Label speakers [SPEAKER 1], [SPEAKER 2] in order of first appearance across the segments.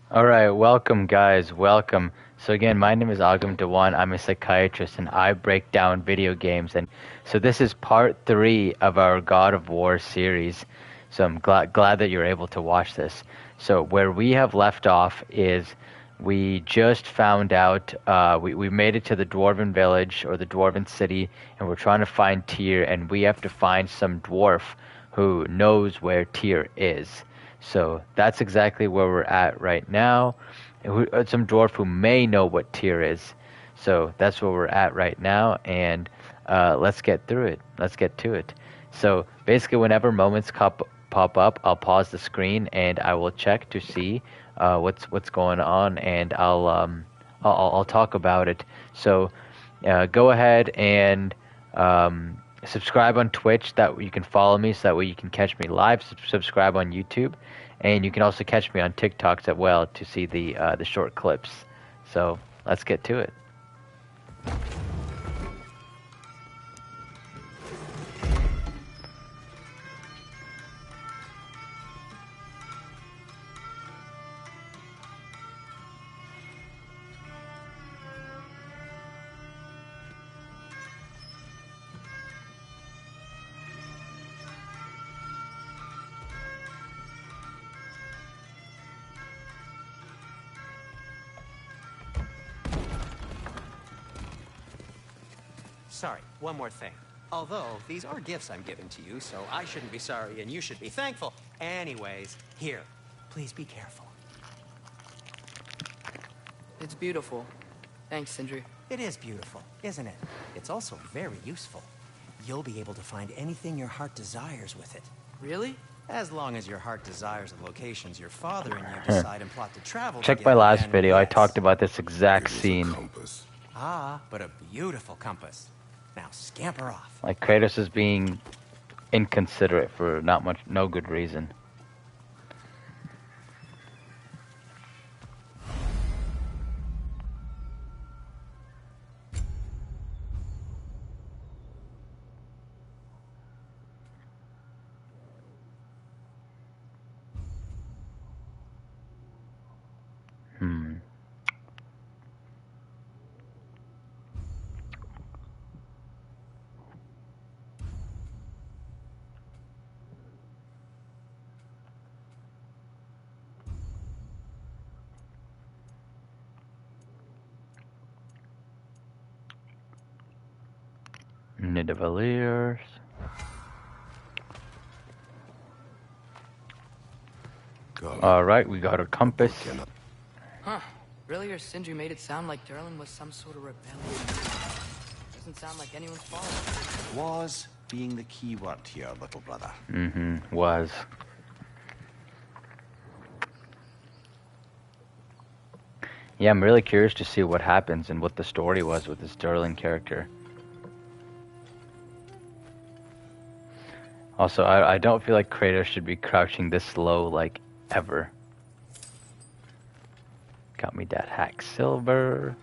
[SPEAKER 1] Alright, welcome guys, welcome. So again, my name is Agam Dewan, I'm a psychiatrist and I break down video games, and so this is part 3 of our God of War series. So I'm glad that you're able to watch this. So where we have left off is we just found out, we made it to the Dwarven village or the Dwarven city, and we're trying to find Tyr, and we have to find some dwarf who knows where Tyr is. So that's exactly where we're at right now. Some dwarf who may know what Tyr is. So that's where we're at right now, and let's get through it. Let's get to it. So basically, whenever moments pop up, I'll pause the screen and I will check to see what's going on, and I'll talk about it. So go ahead and subscribe on Twitch, that you can follow me, so that way you can catch me live. Subscribe on YouTube, and you can also catch me on TikToks as well to see the short clips. So let's get to it.
[SPEAKER 2] Sorry, one more thing. Although, these are gifts I'm giving to you, so I shouldn't be sorry and you should be thankful. Anyways, here, please be careful.
[SPEAKER 3] It's beautiful. Thanks, Sindri.
[SPEAKER 2] It is beautiful, isn't it? It's also very useful. You'll be able to find anything your heart desires with it.
[SPEAKER 3] Really?
[SPEAKER 2] As long as your heart desires the locations your father and you decide and plot to travel
[SPEAKER 1] Check
[SPEAKER 2] together,
[SPEAKER 1] my last
[SPEAKER 2] then
[SPEAKER 1] video. I
[SPEAKER 2] yes.
[SPEAKER 1] talked about this exact scene.
[SPEAKER 2] Ah, but a beautiful compass. Now scamper off.
[SPEAKER 1] Like Kratos is being inconsiderate for no good reason. Nidavelliers. Alright, we got a compass.
[SPEAKER 3] Huh. Earlier, Sindri made it sound like Durlin was some sort of rebellion. Doesn't sound like anyone's fault.
[SPEAKER 4] Was being the key word here, little brother.
[SPEAKER 1] Was. Yeah, I'm really curious to see what happens and what the story was with this Durlin character. Also, I don't feel like Kratos should be crouching this low, like, ever. Got me that hack silver.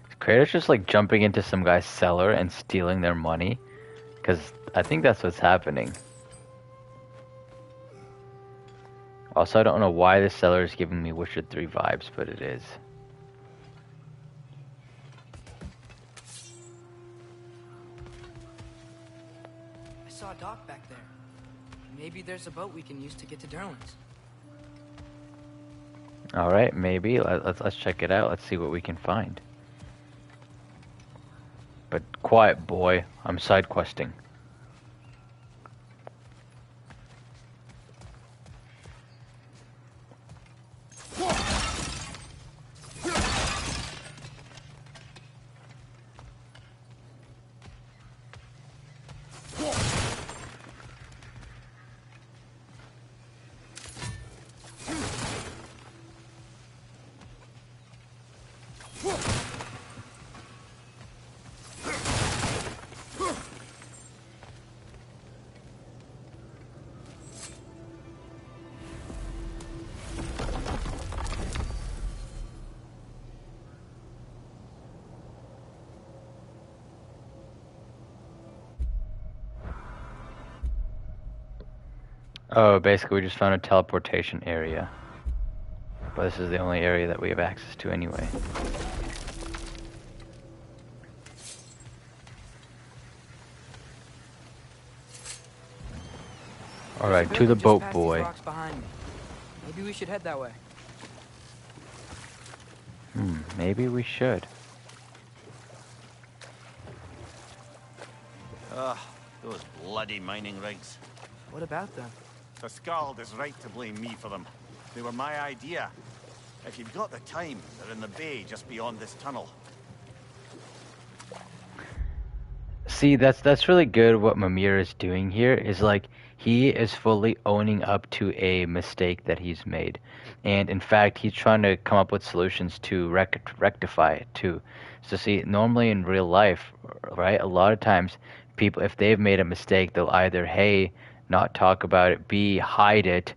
[SPEAKER 1] Is Kratos just, like, jumping into some guy's cellar and stealing their money? Because I think that's what's happening. Also, I don't know why this cellar is giving me Witcher 3 vibes, but it is.
[SPEAKER 3] I saw a dock back there. Maybe there's a boat we can use to get to Durlin's.
[SPEAKER 1] Alright, maybe. Let's check it out. Let's see what we can find. But quiet, boy. I'm side questing. Oh, basically we just found a teleportation area. But this is the only area that we have access to anyway. Alright, to the boat, boy.
[SPEAKER 3] Maybe we should head that way.
[SPEAKER 1] Maybe we should.
[SPEAKER 4] Ugh, those bloody mining rigs.
[SPEAKER 3] What about them?
[SPEAKER 4] The Skald is right to blame me for them. They were my idea. If you've got the time, they're in the bay just beyond this tunnel.
[SPEAKER 1] See, that's really good what Mimir is doing here, is like, he is fully owning up to a mistake that he's made. And in fact, he's trying to come up with solutions to rectify it too. So see, normally in real life, right, a lot of times, people, if they've made a mistake, they'll either, hey, not talk about it, B, hide it,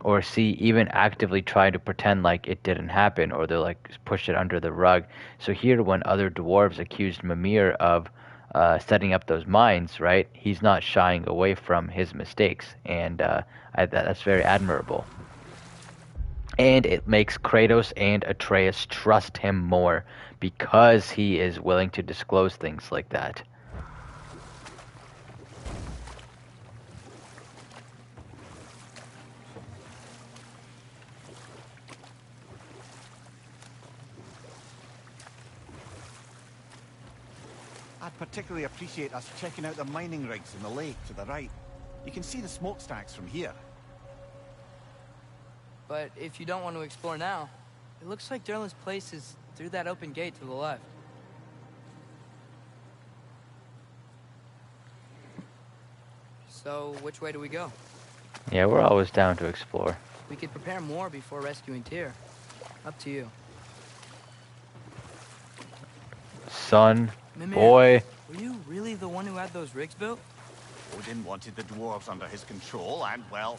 [SPEAKER 1] or C, even actively try to pretend like it didn't happen, or they'll like push it under the rug. So here, when other dwarves accused Mimir of setting up those mines, right, he's not shying away from his mistakes, and that's very admirable. And it makes Kratos and Atreus trust him more because he is willing to disclose things like that.
[SPEAKER 4] I'd particularly appreciate us checking out the mining rigs in the lake to the right. You can see the smokestacks from here.
[SPEAKER 3] But if you don't want to explore now, it looks like Durlin's place is through that open gate to the left. So, which way do we go?
[SPEAKER 1] Yeah, we're always down to explore.
[SPEAKER 3] We could prepare more before rescuing Tyr. Up to you.
[SPEAKER 1] Son,
[SPEAKER 3] Mimir,
[SPEAKER 1] boy.
[SPEAKER 3] were you really the one who had those rigs built?
[SPEAKER 4] Odin wanted the dwarves under his control, and, well,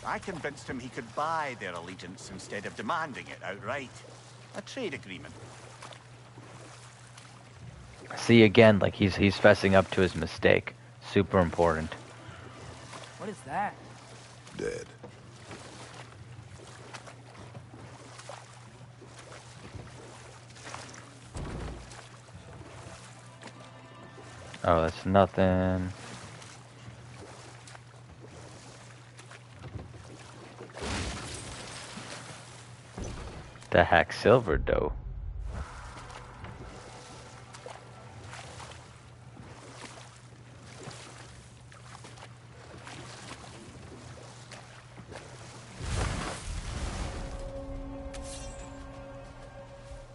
[SPEAKER 4] I convinced him he could buy their allegiance instead of demanding it outright. A trade agreement.
[SPEAKER 1] See, again, like he's fessing up to his mistake. Super important.
[SPEAKER 3] What is that?
[SPEAKER 5] Dead.
[SPEAKER 1] Oh, that's nothing. The heck, silver dough.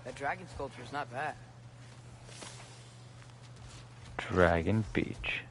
[SPEAKER 3] That dragon sculpture's not bad.
[SPEAKER 1] Dragon Beach.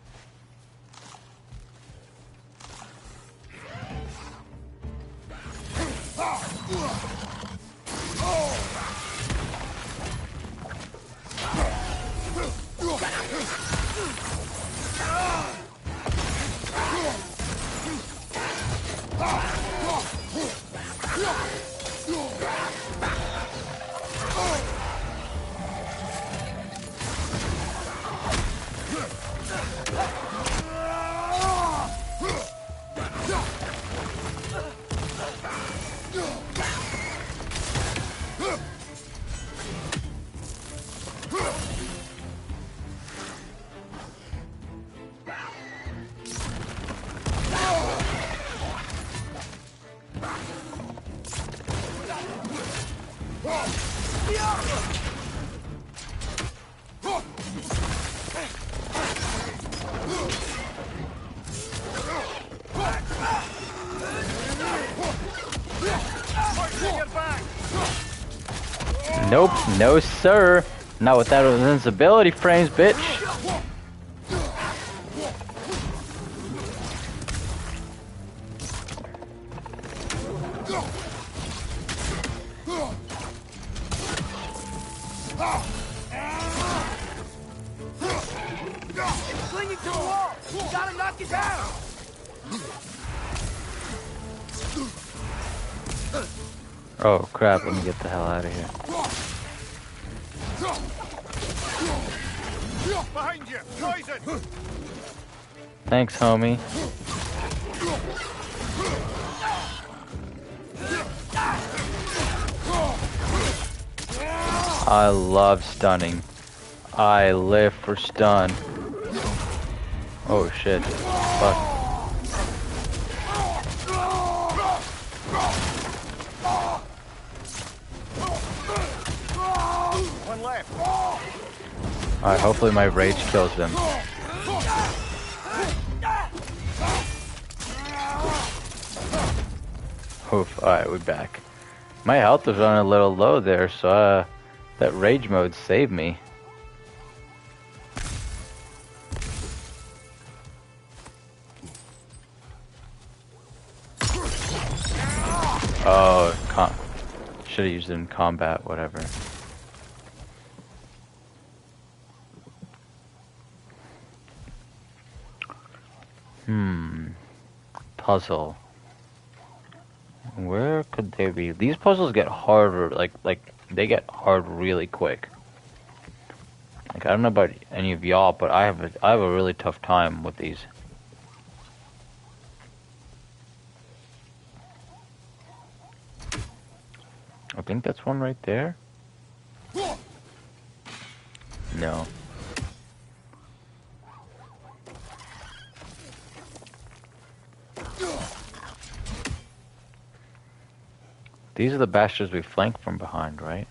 [SPEAKER 1] Nope, no sir. Not with that invincibility frames, bitch.
[SPEAKER 3] It's clinging to the wall! You gotta knock it down!
[SPEAKER 1] Oh crap, let me get the hell out of here.
[SPEAKER 4] Behind you! Poison!
[SPEAKER 1] Thanks, homie. I love stunning. I live for stun. Oh shit. Fuck.
[SPEAKER 4] One left.
[SPEAKER 1] Alright, hopefully my rage kills them. Oof, alright, we're back. My health was running a little low there, so that rage mode saved me. Oh, should have used it in combat, whatever. Puzzle. Where could they be? These puzzles get harder, like they get hard really quick. Like I don't know about any of y'all, but I have a really tough time with these. I think that's one right there. No. These are the bastards we flank from behind, right?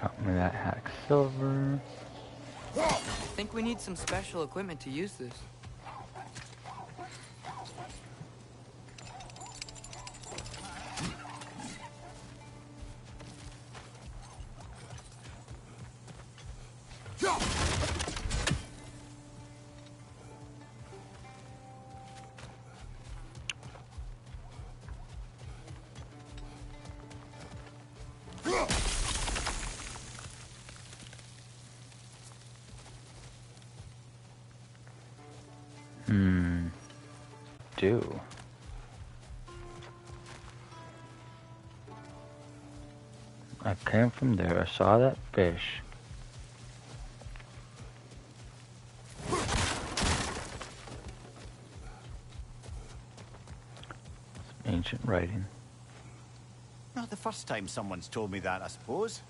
[SPEAKER 1] Got me that hack silver.
[SPEAKER 3] I think we need some special equipment to use this.
[SPEAKER 1] Do. I came from there, I saw that fish. Some ancient writing.
[SPEAKER 4] Not the first time someone's told me that, I suppose.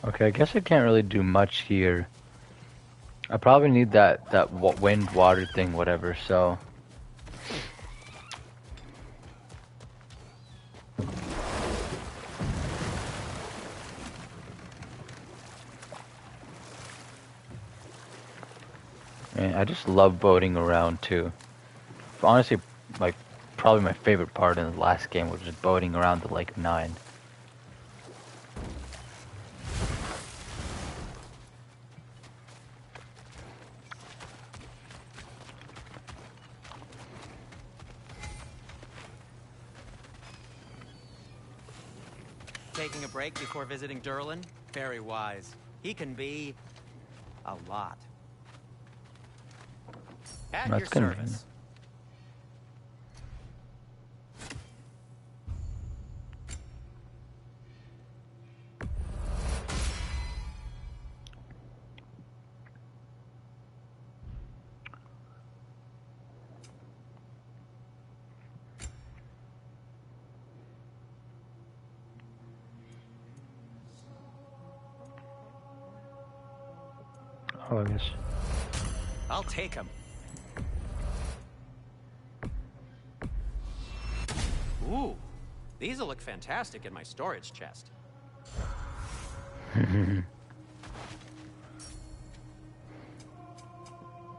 [SPEAKER 1] Okay, I guess I can't really do much here. I probably need that wind water thing, whatever, so. Man, I just love boating around too. Honestly, like, probably my favorite part in the last game was just boating around the Lake 9.
[SPEAKER 2] Taking a break before visiting Durlin? Very wise. He can be a lot. At
[SPEAKER 1] That's
[SPEAKER 2] your
[SPEAKER 1] convenient.
[SPEAKER 2] service.
[SPEAKER 1] Oh, I guess.
[SPEAKER 2] I'll take him. Ooh, these'll look fantastic in my storage chest.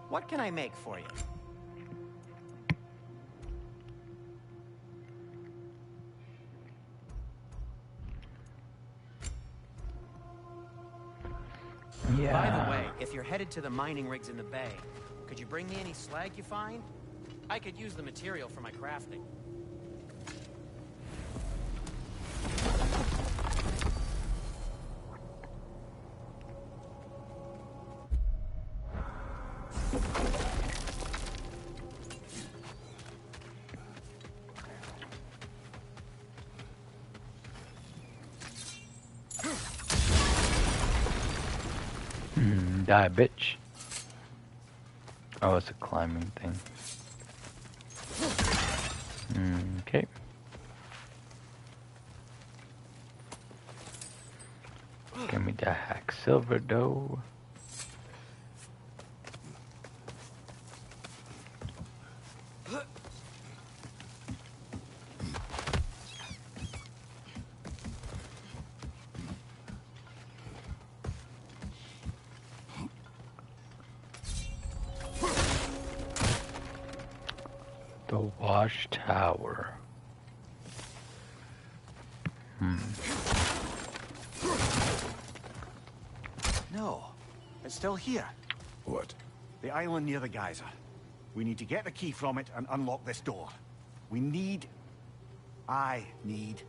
[SPEAKER 2] What can I make for you?
[SPEAKER 1] Yeah.
[SPEAKER 2] By the way, if you're headed to the mining rigs in the bay, could you bring me any slag you find? I could use the material for my crafting.
[SPEAKER 1] Die, bitch. Oh, it's a climbing thing. Okay. Give me the hack silver dough. The watchtower.
[SPEAKER 4] No, it's still here.
[SPEAKER 5] What?
[SPEAKER 4] The island near the geyser. We need to get the key from it and unlock this door. I need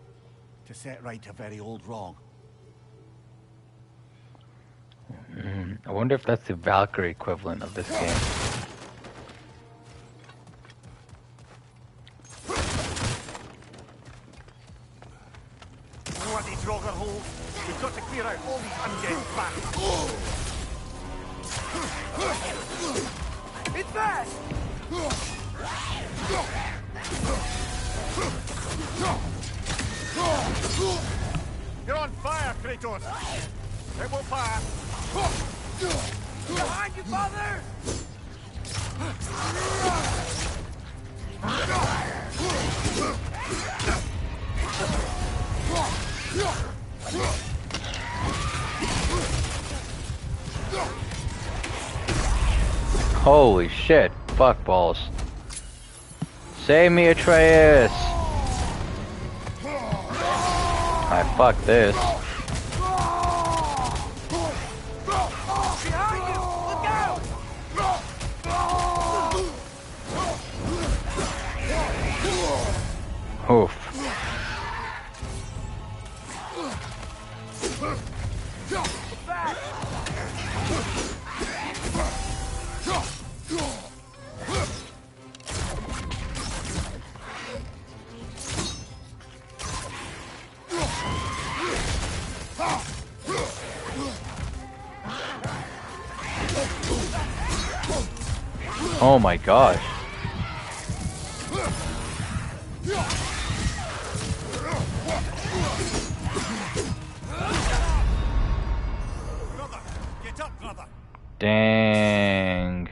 [SPEAKER 4] to set right a very old wrong.
[SPEAKER 1] I wonder if that's the Valkyrie equivalent of this game.
[SPEAKER 4] Bloody Draugr hole. We've got to clear out all these undead bastards.
[SPEAKER 3] It's fast!
[SPEAKER 4] You're on fire, Kratos. It will pass.
[SPEAKER 3] Behind you, father!
[SPEAKER 1] Holy shit. Fuck balls. Save me, Atreus! I fuck this.
[SPEAKER 3] Behind you! Look out!
[SPEAKER 1] Oof.
[SPEAKER 3] Back!
[SPEAKER 1] Oh my gosh.
[SPEAKER 4] Brother, get up, brother.
[SPEAKER 1] Dang.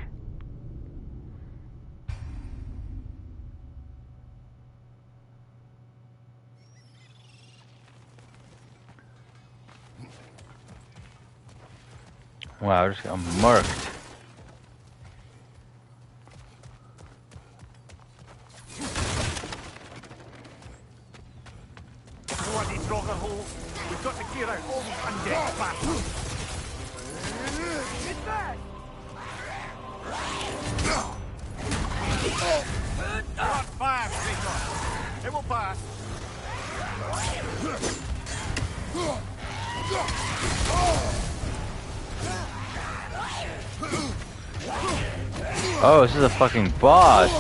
[SPEAKER 1] Wow, I just got murked.
[SPEAKER 4] Bloody Draugr hole. We've got to clear out all these undead bastards.
[SPEAKER 3] It's back!
[SPEAKER 4] You're on fire, Kratos. It will pass.
[SPEAKER 1] Oh, this is a fucking boss.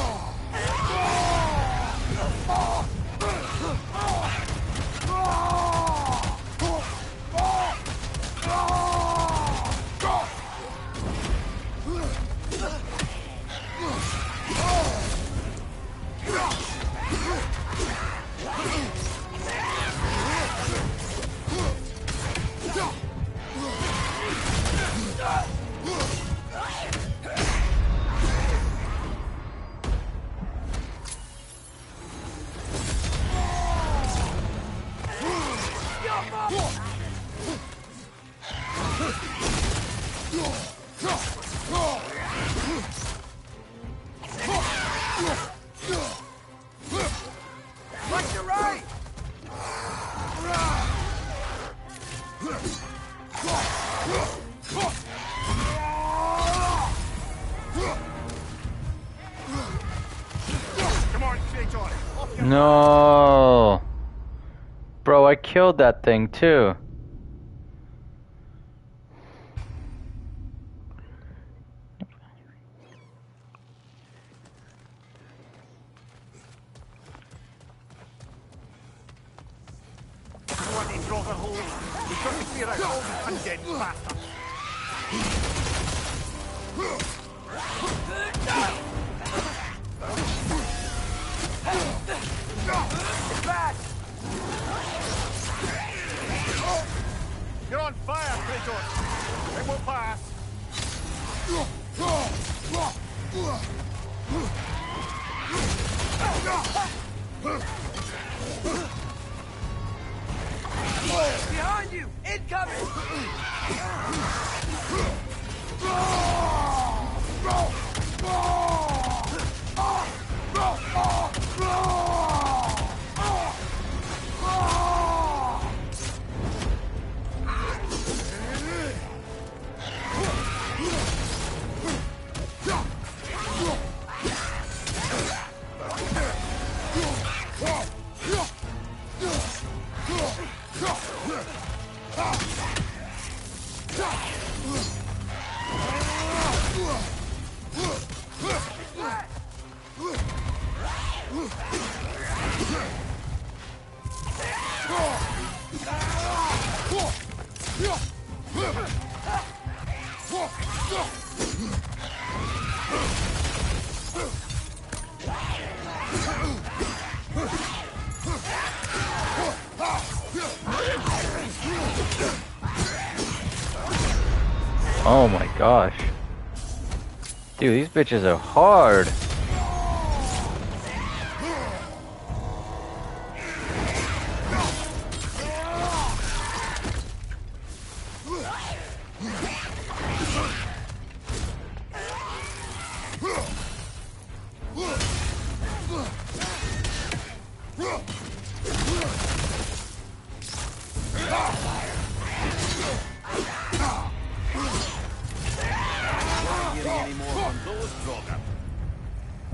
[SPEAKER 2] Watch your right!
[SPEAKER 4] Come on, Kratos.
[SPEAKER 1] No. Bro, I killed that thing too.
[SPEAKER 4] Bloody brother hole. You've got to clear out all the condemned bastards.
[SPEAKER 2] It's bad!
[SPEAKER 4] You're on fire, Kratos. It won't pass.
[SPEAKER 2] Behind you! Incoming!
[SPEAKER 1] Oh my gosh. Dude, these bitches are hard.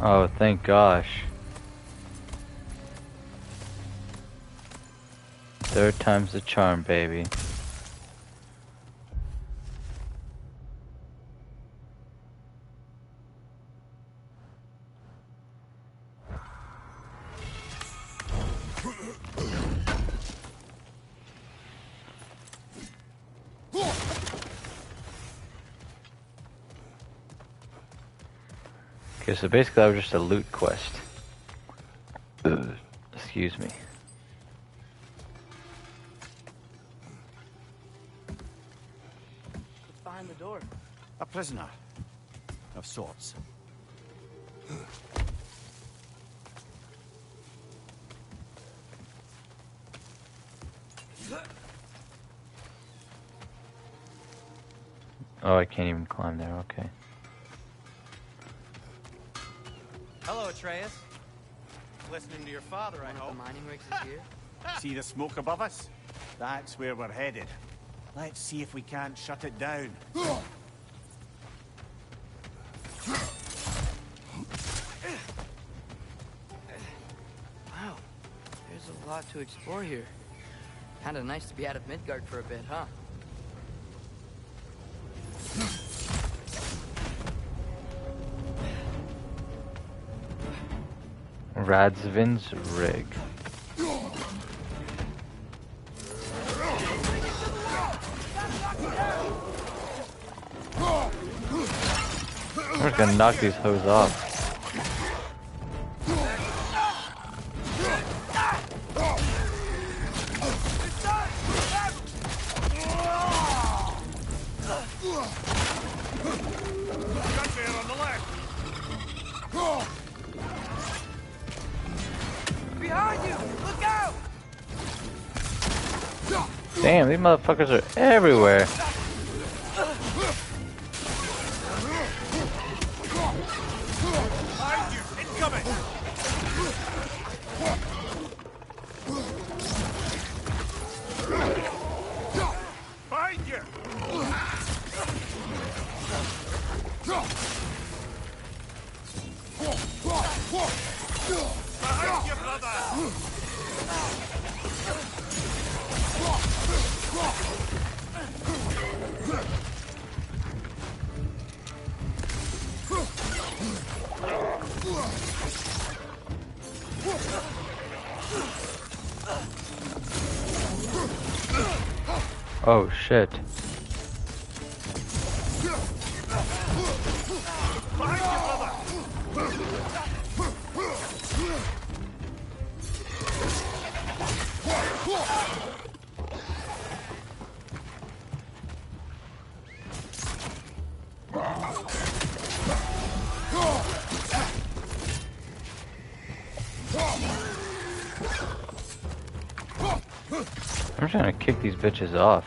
[SPEAKER 1] Oh, thank gosh. Third time's the charm, baby. Okay, so basically that was just a loot quest. Excuse me.
[SPEAKER 3] What's behind the door?
[SPEAKER 4] A prisoner. Of sorts.
[SPEAKER 1] Oh, I can't even climb there, okay.
[SPEAKER 2] Hello, Atreus. Listening to your father, I
[SPEAKER 3] One of
[SPEAKER 2] hope.
[SPEAKER 3] the mining rigs is here?
[SPEAKER 4] See the smoke above us? That's where we're headed. Let's see if we can't shut it down.
[SPEAKER 3] Wow, there's a lot to explore here. Kinda nice to be out of Midgard for a bit, huh?
[SPEAKER 1] Radsvin's rig. I'm just gonna knock these hoes off.
[SPEAKER 4] Gunfire on the left!
[SPEAKER 2] Behind you! Look out!
[SPEAKER 1] Damn, these motherfuckers are everywhere. Oh shit. I'm trying to kick these bitches off.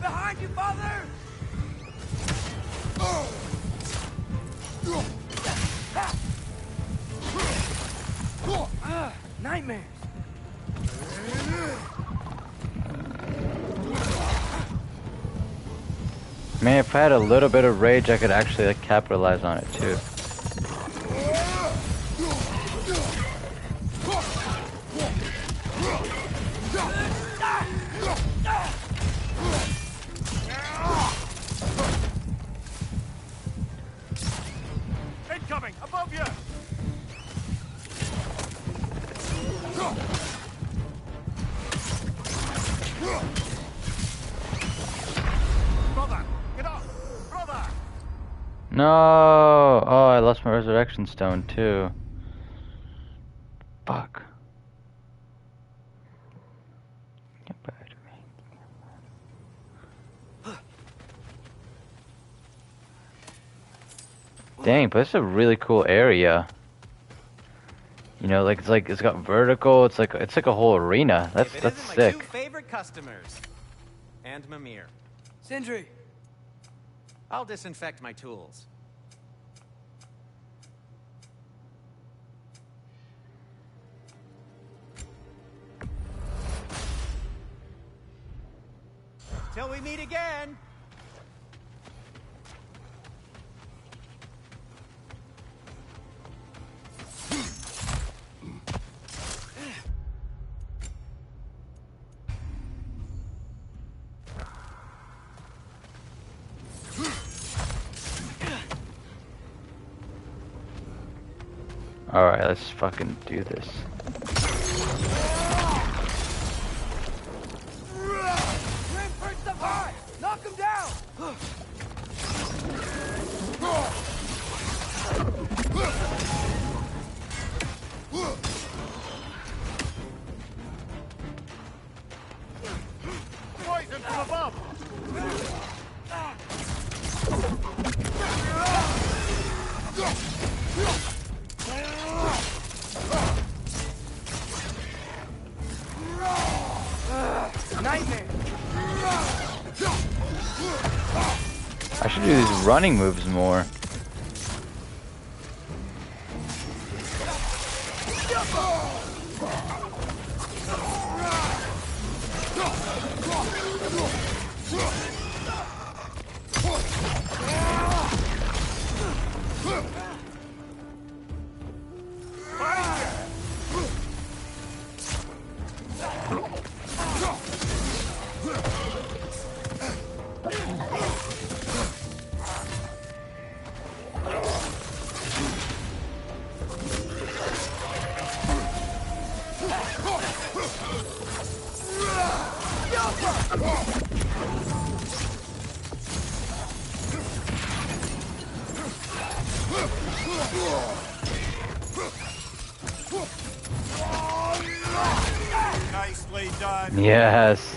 [SPEAKER 3] Behind you, father! Nightmares.
[SPEAKER 1] Man, if I had a little bit of rage, I could actually like capitalize on it too.
[SPEAKER 4] Incoming! Above you! Brother! Get up! Brother!
[SPEAKER 1] No! Oh, I lost my resurrection stone too. Fuck. Get back to me. Dang, but it's a really cool area. You know, like it's got vertical. It's like a whole arena. That's
[SPEAKER 2] If it isn't
[SPEAKER 1] sick.
[SPEAKER 2] my two favorite customers, and Mimir.
[SPEAKER 3] Sindri.
[SPEAKER 2] I'll disinfect my tools. Till we meet again.
[SPEAKER 1] Alright, let's fucking do this.
[SPEAKER 3] Reinforce the high! Knock him down!
[SPEAKER 4] Poison from above!
[SPEAKER 3] Nightmare.
[SPEAKER 1] I should do these running moves more.
[SPEAKER 4] Nicely done.
[SPEAKER 1] Yes.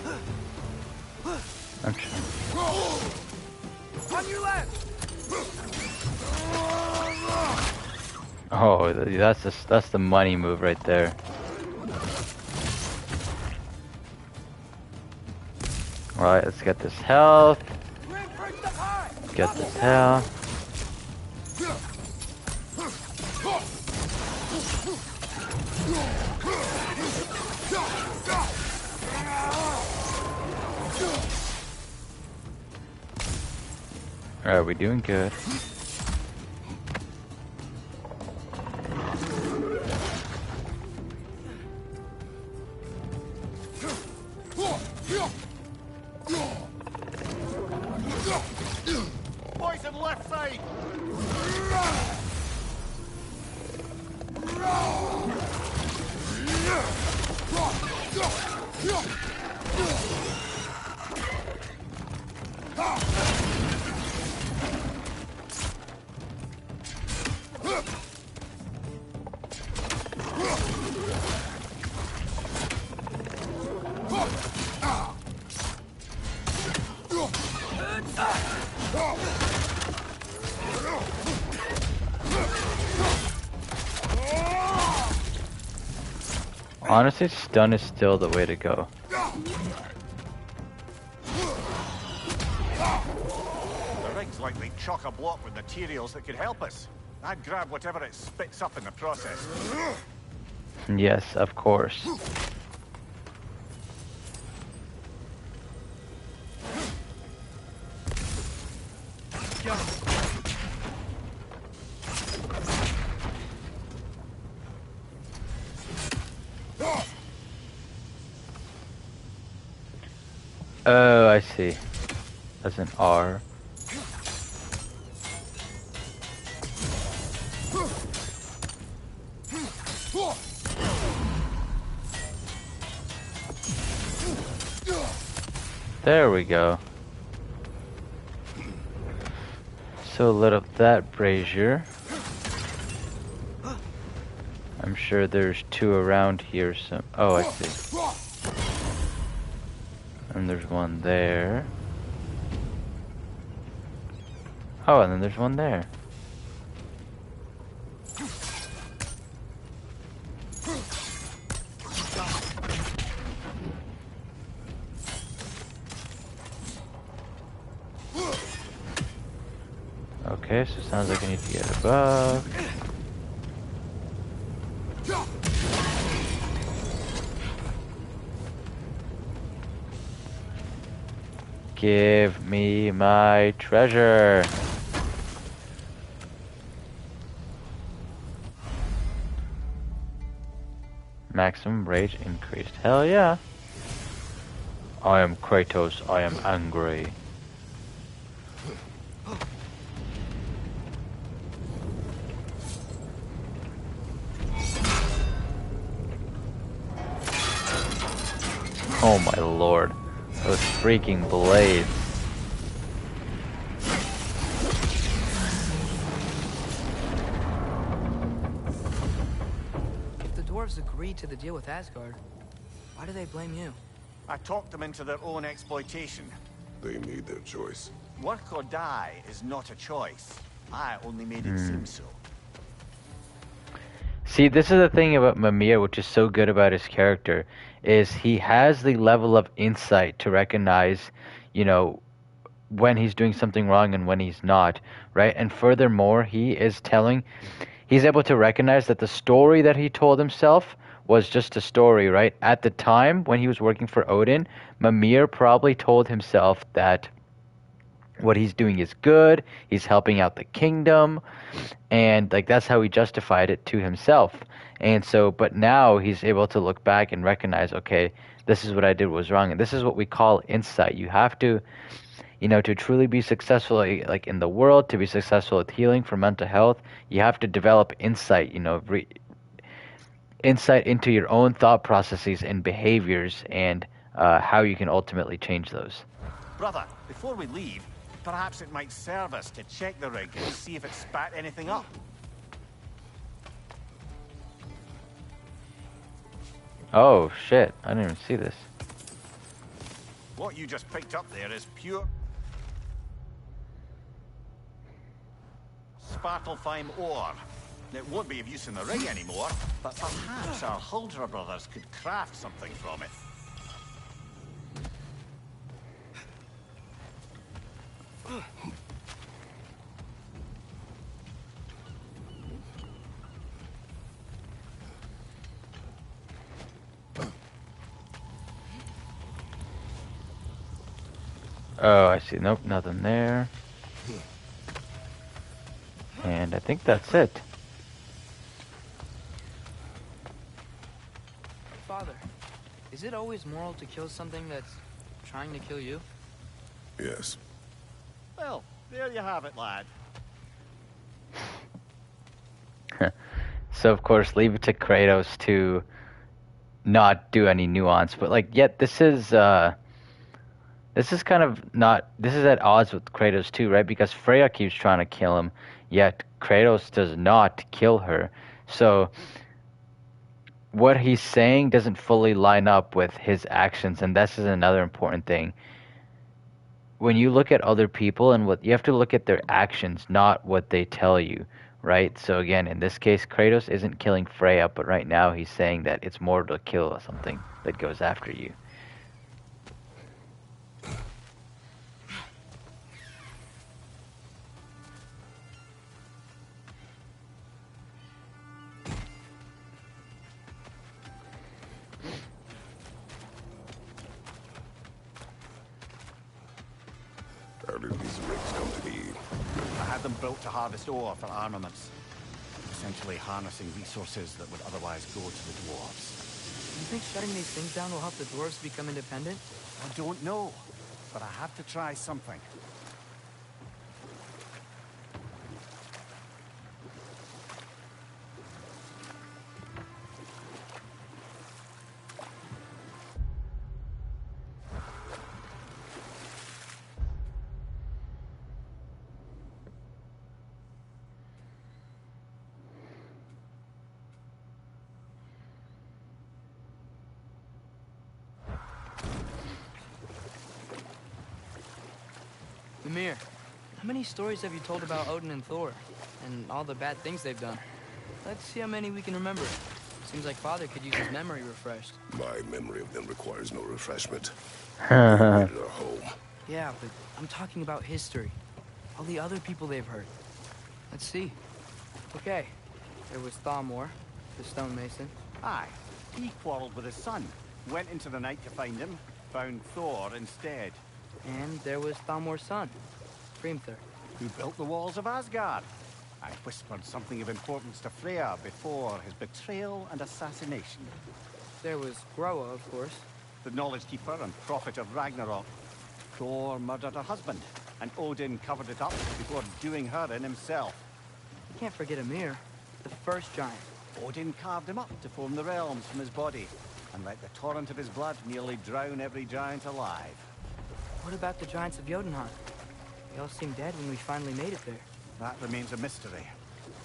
[SPEAKER 1] I'm trying.
[SPEAKER 4] On your left.
[SPEAKER 1] Oh, that's the money move right there. All right, let's get this health. Get this health. Alright, we're doing good.
[SPEAKER 4] Boys on the left side.
[SPEAKER 1] Honestly, stun is still the way to go.
[SPEAKER 4] The rig's likely chock-a-block with materials that could help us. I'd grab whatever it spits up in the process.
[SPEAKER 1] Yes, of course. Oh, I see. That's an R. There we go. So lit up that brazier. I'm sure there's two around here. Some. Oh, I see. And there's one there. Oh, and then there's one there. Okay, so it sounds like I need to get above. Give me my treasure. Maximum rage increased. Hell yeah. I am Kratos. I am angry. Oh my lord. Those freaking blades.
[SPEAKER 3] If the dwarves agreed to the deal with Asgard, why do they blame you?
[SPEAKER 4] I talked them into their own exploitation.
[SPEAKER 5] They made their choice.
[SPEAKER 4] Work or die is not a choice. I only made it seem so.
[SPEAKER 1] See, this is the thing about Mimir, which is so good about his character, is he has the level of insight to recognize, you know, when he's doing something wrong and when he's not, right? And furthermore, he's able to recognize that the story that he told himself was just a story, right? At the time when he was working for Odin, Mimir probably told himself that what he's doing is good, he's helping out the kingdom, and like that's how he justified it to himself. And so, but now he's able to look back and recognize, okay, this is what I did was wrong, and this is what we call insight. You have to, you know, to truly be successful, like in the world, to be successful with healing for mental health, you have to develop insight, you know, insight into your own thought processes and behaviors, and how you can ultimately change those.
[SPEAKER 4] Brother, before we leave, Perhaps it might serve us to check the rig and see if it spat anything up.
[SPEAKER 1] Oh shit! I didn't even see this.
[SPEAKER 4] What you just picked up there is pure Svartelfheim ore. It won't be of use in the rig anymore, but perhaps our Huldra brothers could craft something from it.
[SPEAKER 1] Oh, I see. Nope, nothing there. And I think that's it.
[SPEAKER 3] Father, is it always moral to kill something that's trying to kill you?
[SPEAKER 5] Yes.
[SPEAKER 4] Well, there you have it, lad.
[SPEAKER 1] So of course, leave it to Kratos to not do any nuance, but like, yet this is kind of not. This is at odds with Kratos too, right? Because Freya keeps trying to kill him, yet Kratos does not kill her. So what he's saying doesn't fully line up with his actions, and this is another important thing. When you look at other people and what you have to look at their actions, not what they tell you, right? So again, in this case, Kratos isn't killing Freya, but right now he's saying that it's more to kill something that goes after you.
[SPEAKER 5] How did these rigs come to be?
[SPEAKER 4] I had them built to harvest ore for armaments. Essentially harnessing resources that would otherwise go to the dwarves.
[SPEAKER 3] You think shutting these things down will help the dwarves become independent?
[SPEAKER 4] I don't know, but I have to try something.
[SPEAKER 3] Mimir, how many stories have you told about Odin and Thor? And all the bad things they've done? Let's see how many we can remember. Seems like Father could use his memory refreshed.
[SPEAKER 5] My memory of them requires no refreshment. Our home.
[SPEAKER 3] Yeah, but I'm talking about history. All the other people they've hurt. Let's see. Okay, there was Thamor, the stonemason.
[SPEAKER 4] Aye, he quarreled with his son. Went into the night to find him, found Thor instead.
[SPEAKER 3] And there was Thamor's son, Hrimthur.
[SPEAKER 4] Who built the walls of Asgard. I whispered something of importance to Freya before his betrayal and assassination.
[SPEAKER 3] There was Groa, of course.
[SPEAKER 4] The knowledge keeper and prophet of Ragnarok. Thor murdered her husband, and Odin covered it up before doing her in himself.
[SPEAKER 3] You can't forget Ymir, the first giant.
[SPEAKER 4] Odin carved him up to form the realms from his body, and let the torrent of his blood nearly drown every giant alive.
[SPEAKER 3] What about the giants of Jotunheim? They all seemed dead when we finally made it there.
[SPEAKER 4] That remains a mystery.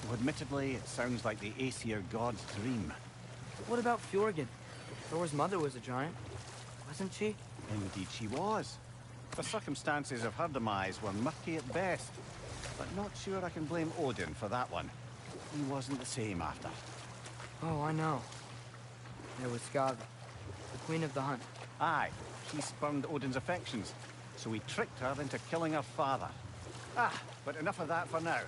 [SPEAKER 4] Though admittedly, it sounds like the Aesir god's dream.
[SPEAKER 3] What about Fjorgyn? Thor's mother was a giant, wasn't she?
[SPEAKER 4] Indeed she was. The circumstances of her demise were murky at best, but not sure I can blame Odin for that one. He wasn't the same after.
[SPEAKER 3] Oh, I know. There was Skaga, the queen of the hunt.
[SPEAKER 4] Aye, she spurned Odin's affections, so he tricked her into killing her father. But enough of that for now.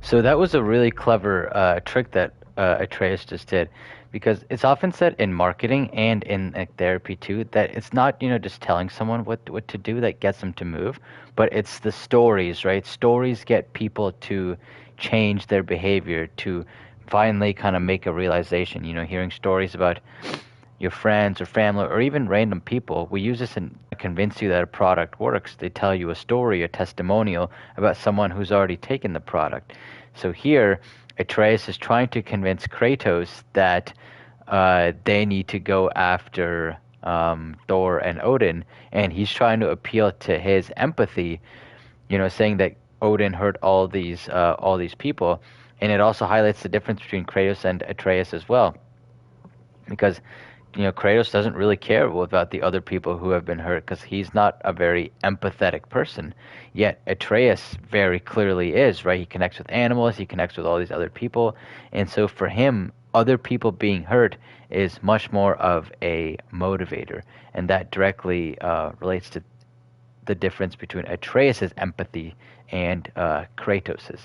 [SPEAKER 1] So that was a really clever trick that Atreus just did, because it's often said in marketing and in therapy too that it's not just telling someone what to do that gets them to move, but it's the stories, right? Stories get people to change their behavior, to finally kind of make a realization. Hearing stories about your friends or family or even random people. We use this to convince you that a product works. They tell you a story, a testimonial about someone who's already taken the product. So here, Atreus is trying to convince Kratos that they need to go after Thor and Odin, and he's trying to appeal to his empathy, saying that Odin hurt all these people, and it also highlights the difference between Kratos and Atreus as well, because Kratos doesn't really care about the other people who have been hurt because he's not a very empathetic person. Yet Atreus very clearly is, right? He connects with animals, he connects with all these other people, and so for him, other people being hurt is much more of a motivator, and that directly relates to the difference between Atreus's empathy and Kratos's.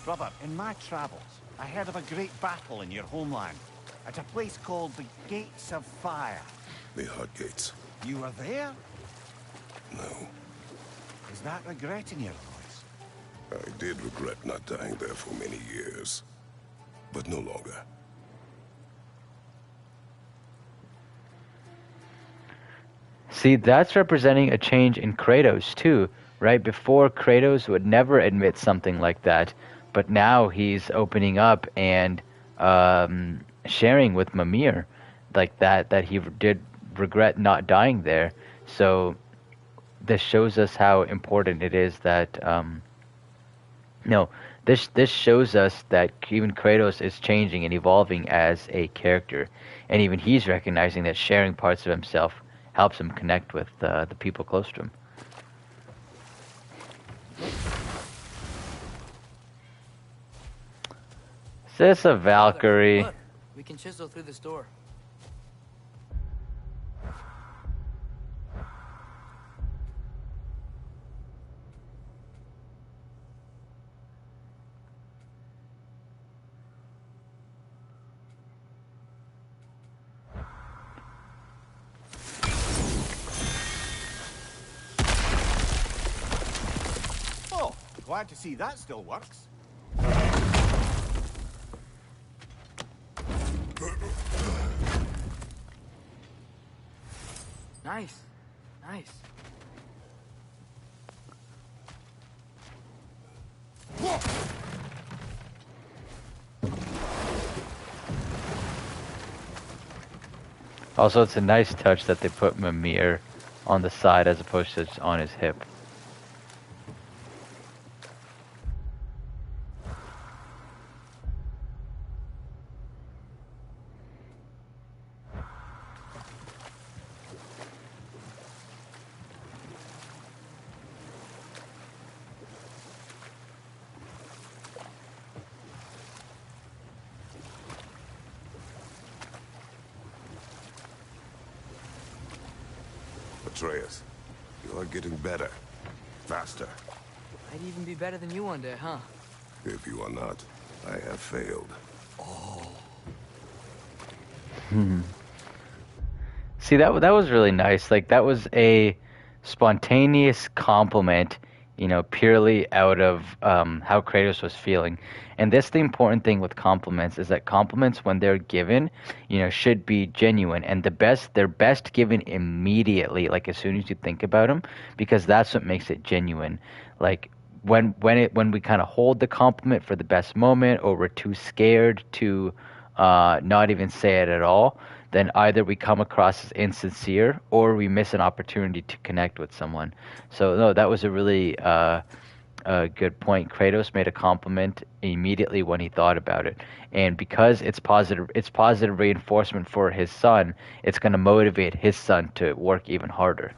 [SPEAKER 4] Brother, in my travels, I heard of a great battle in your homeland, at a place called the Gates of Fire.
[SPEAKER 5] The Hot Gates.
[SPEAKER 4] You were there?
[SPEAKER 5] No.
[SPEAKER 4] Is that regret in your voice?
[SPEAKER 5] I did regret not dying there for many years. But no longer.
[SPEAKER 1] See, that's representing a change in Kratos too, right? Before, Kratos would never admit something like that, but now he's opening up and sharing with Mimir, like that he did regret not dying there. So this shows us how important it is that this shows us that even Kratos is changing and evolving as a character, and even he's recognizing that sharing parts of himself helps him connect with the people close to him. Is this a Valkyrie?
[SPEAKER 3] Look, we can chisel through this door.
[SPEAKER 4] Oh, glad to see that still works.
[SPEAKER 3] Nice. Nice.
[SPEAKER 1] Also, it's a nice touch that they put Mimir on the side as opposed to just on his hip.
[SPEAKER 5] Atreus, you are getting better. Faster.
[SPEAKER 3] I'd even be better than you one day, huh?
[SPEAKER 5] If you are not, I have failed.
[SPEAKER 1] See, that was really nice. Like, that was a spontaneous compliment, purely out of how Kratos was feeling. And that's the important thing with compliments, is that compliments, when they're given, should be genuine, and they're best given immediately, like as soon as you think about them, because that's what makes it genuine. Like when we kind of hold the compliment for the best moment, or we're too scared to not even say it at all, then either we come across as insincere or we miss an opportunity to connect with someone. So no, that was a really good point. Kratos made a compliment immediately when he thought about it, and because it's positive reinforcement for his son, it's going to motivate his son to work even harder.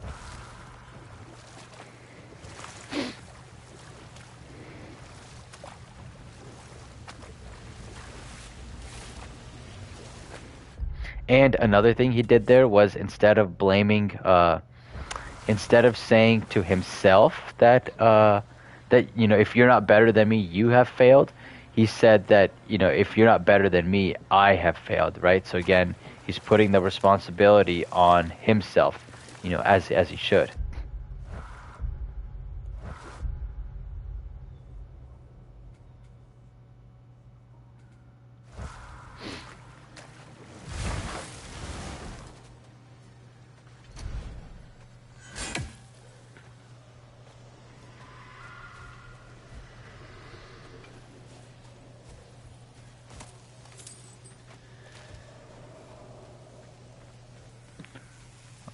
[SPEAKER 1] And another thing he did there was, instead of saying to himself that if you're not better than me, you have failed, he said that if you're not better than me, I have failed. Right. So again, he's putting the responsibility on himself, as he should.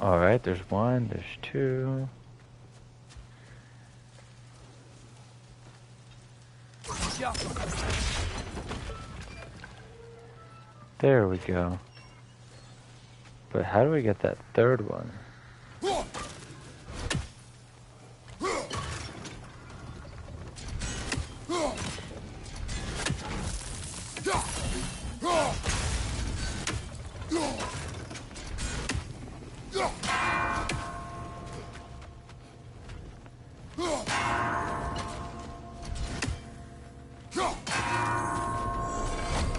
[SPEAKER 1] Alright, there's one, there's two. There we go. But how do we get that third one?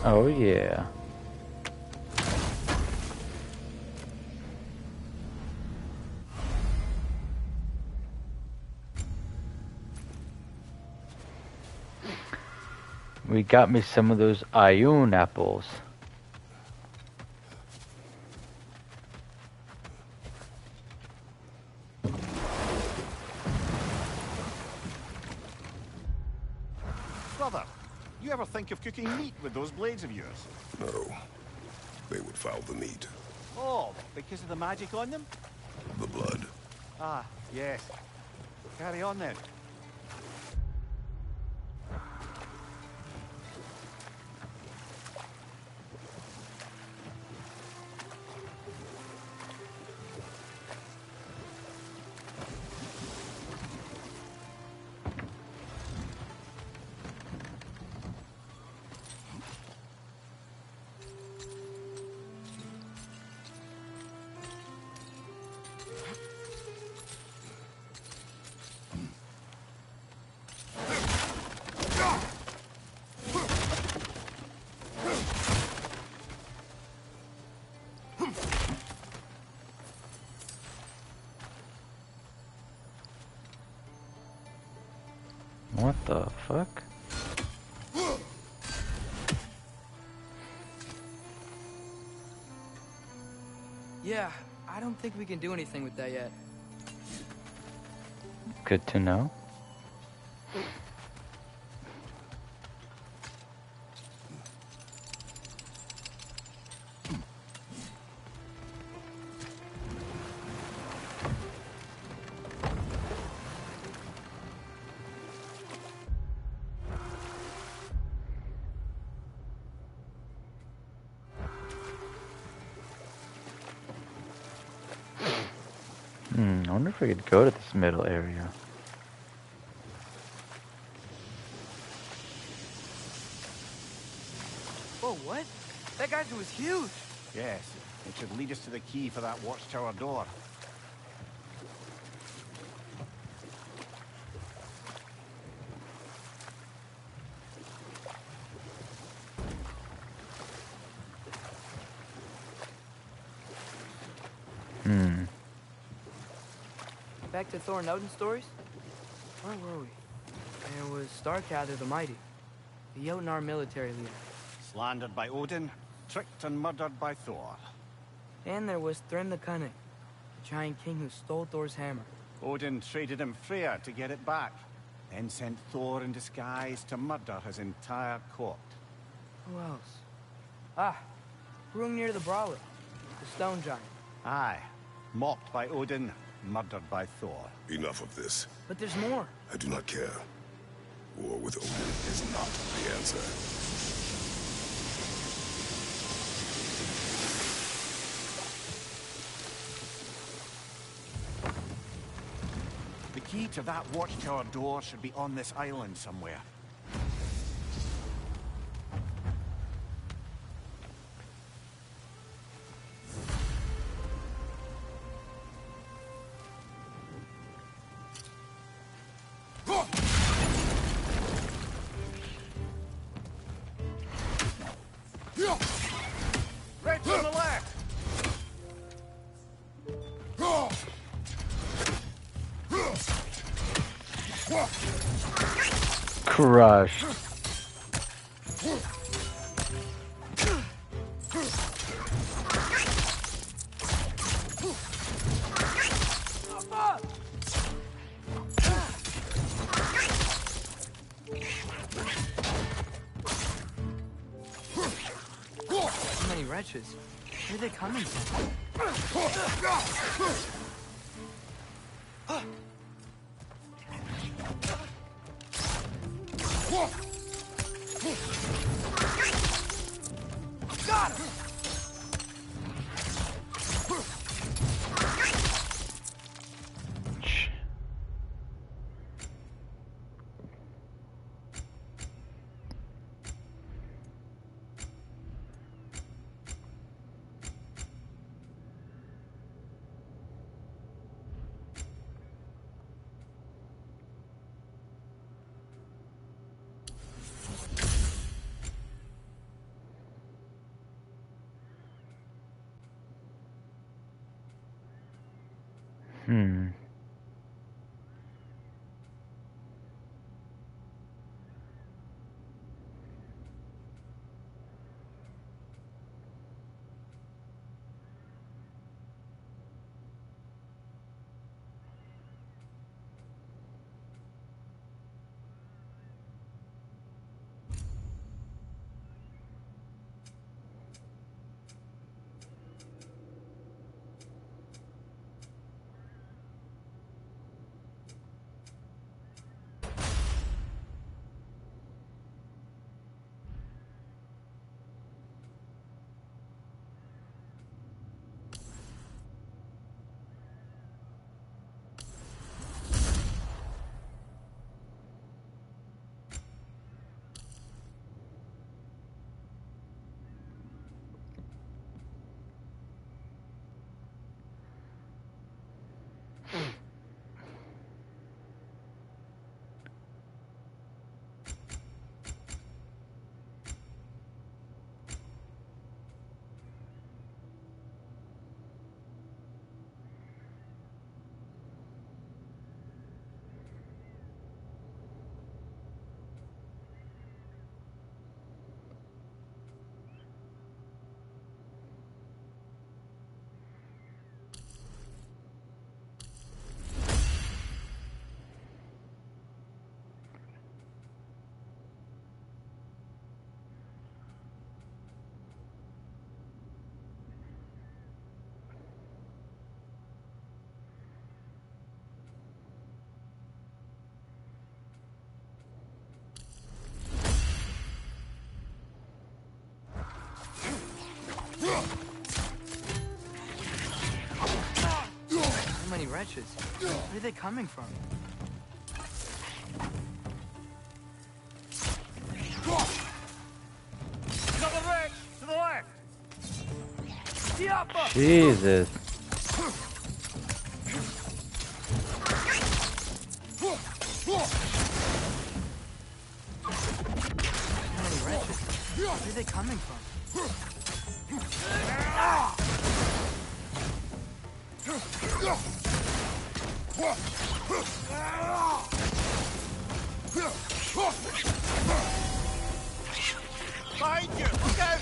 [SPEAKER 1] Oh yeah. We got me some of those Ioun apples.
[SPEAKER 4] Brother, you ever think of cooking meat with those blades of yours?
[SPEAKER 5] No. They would foul the meat.
[SPEAKER 4] Oh, because of the magic on them?
[SPEAKER 5] The blood.
[SPEAKER 4] Ah, yes. Carry on then.
[SPEAKER 1] What the fuck?
[SPEAKER 3] Yeah, I don't think we can do anything with that yet.
[SPEAKER 1] Good to know. I wonder if we could go to this middle area.
[SPEAKER 3] Whoa, what? That guy was huge.
[SPEAKER 4] Yes, it should lead us to the key for that watchtower door.
[SPEAKER 3] Back to Thor and Odin stories? Where were we? There was Starkather the Mighty, the Jotnar military leader.
[SPEAKER 4] Slandered by Odin, tricked and murdered by Thor.
[SPEAKER 3] And there was Thrym the Cunning, the giant king who stole Thor's hammer.
[SPEAKER 4] Odin traded him Freyr to get it back, then sent Thor in disguise to murder his entire court.
[SPEAKER 3] Who else? Ah, Hrungnir the Brawler, the stone giant.
[SPEAKER 4] Aye, mocked by Odin, murdered by Thor.
[SPEAKER 5] Enough of this.
[SPEAKER 3] But there's more.
[SPEAKER 5] I do not care. War with Odin is not the answer.
[SPEAKER 4] The key to that watchtower door should be on this island somewhere. Right to the left!
[SPEAKER 1] Crushed.
[SPEAKER 3] So many wretches. Where are they coming from? Got him!
[SPEAKER 1] Hmm.
[SPEAKER 3] So many wretches. Where are they coming from?
[SPEAKER 4] Another wretch! To the left!
[SPEAKER 1] Jesus.
[SPEAKER 3] So many wretches. Where are they coming from?
[SPEAKER 4] Behind you! Look out!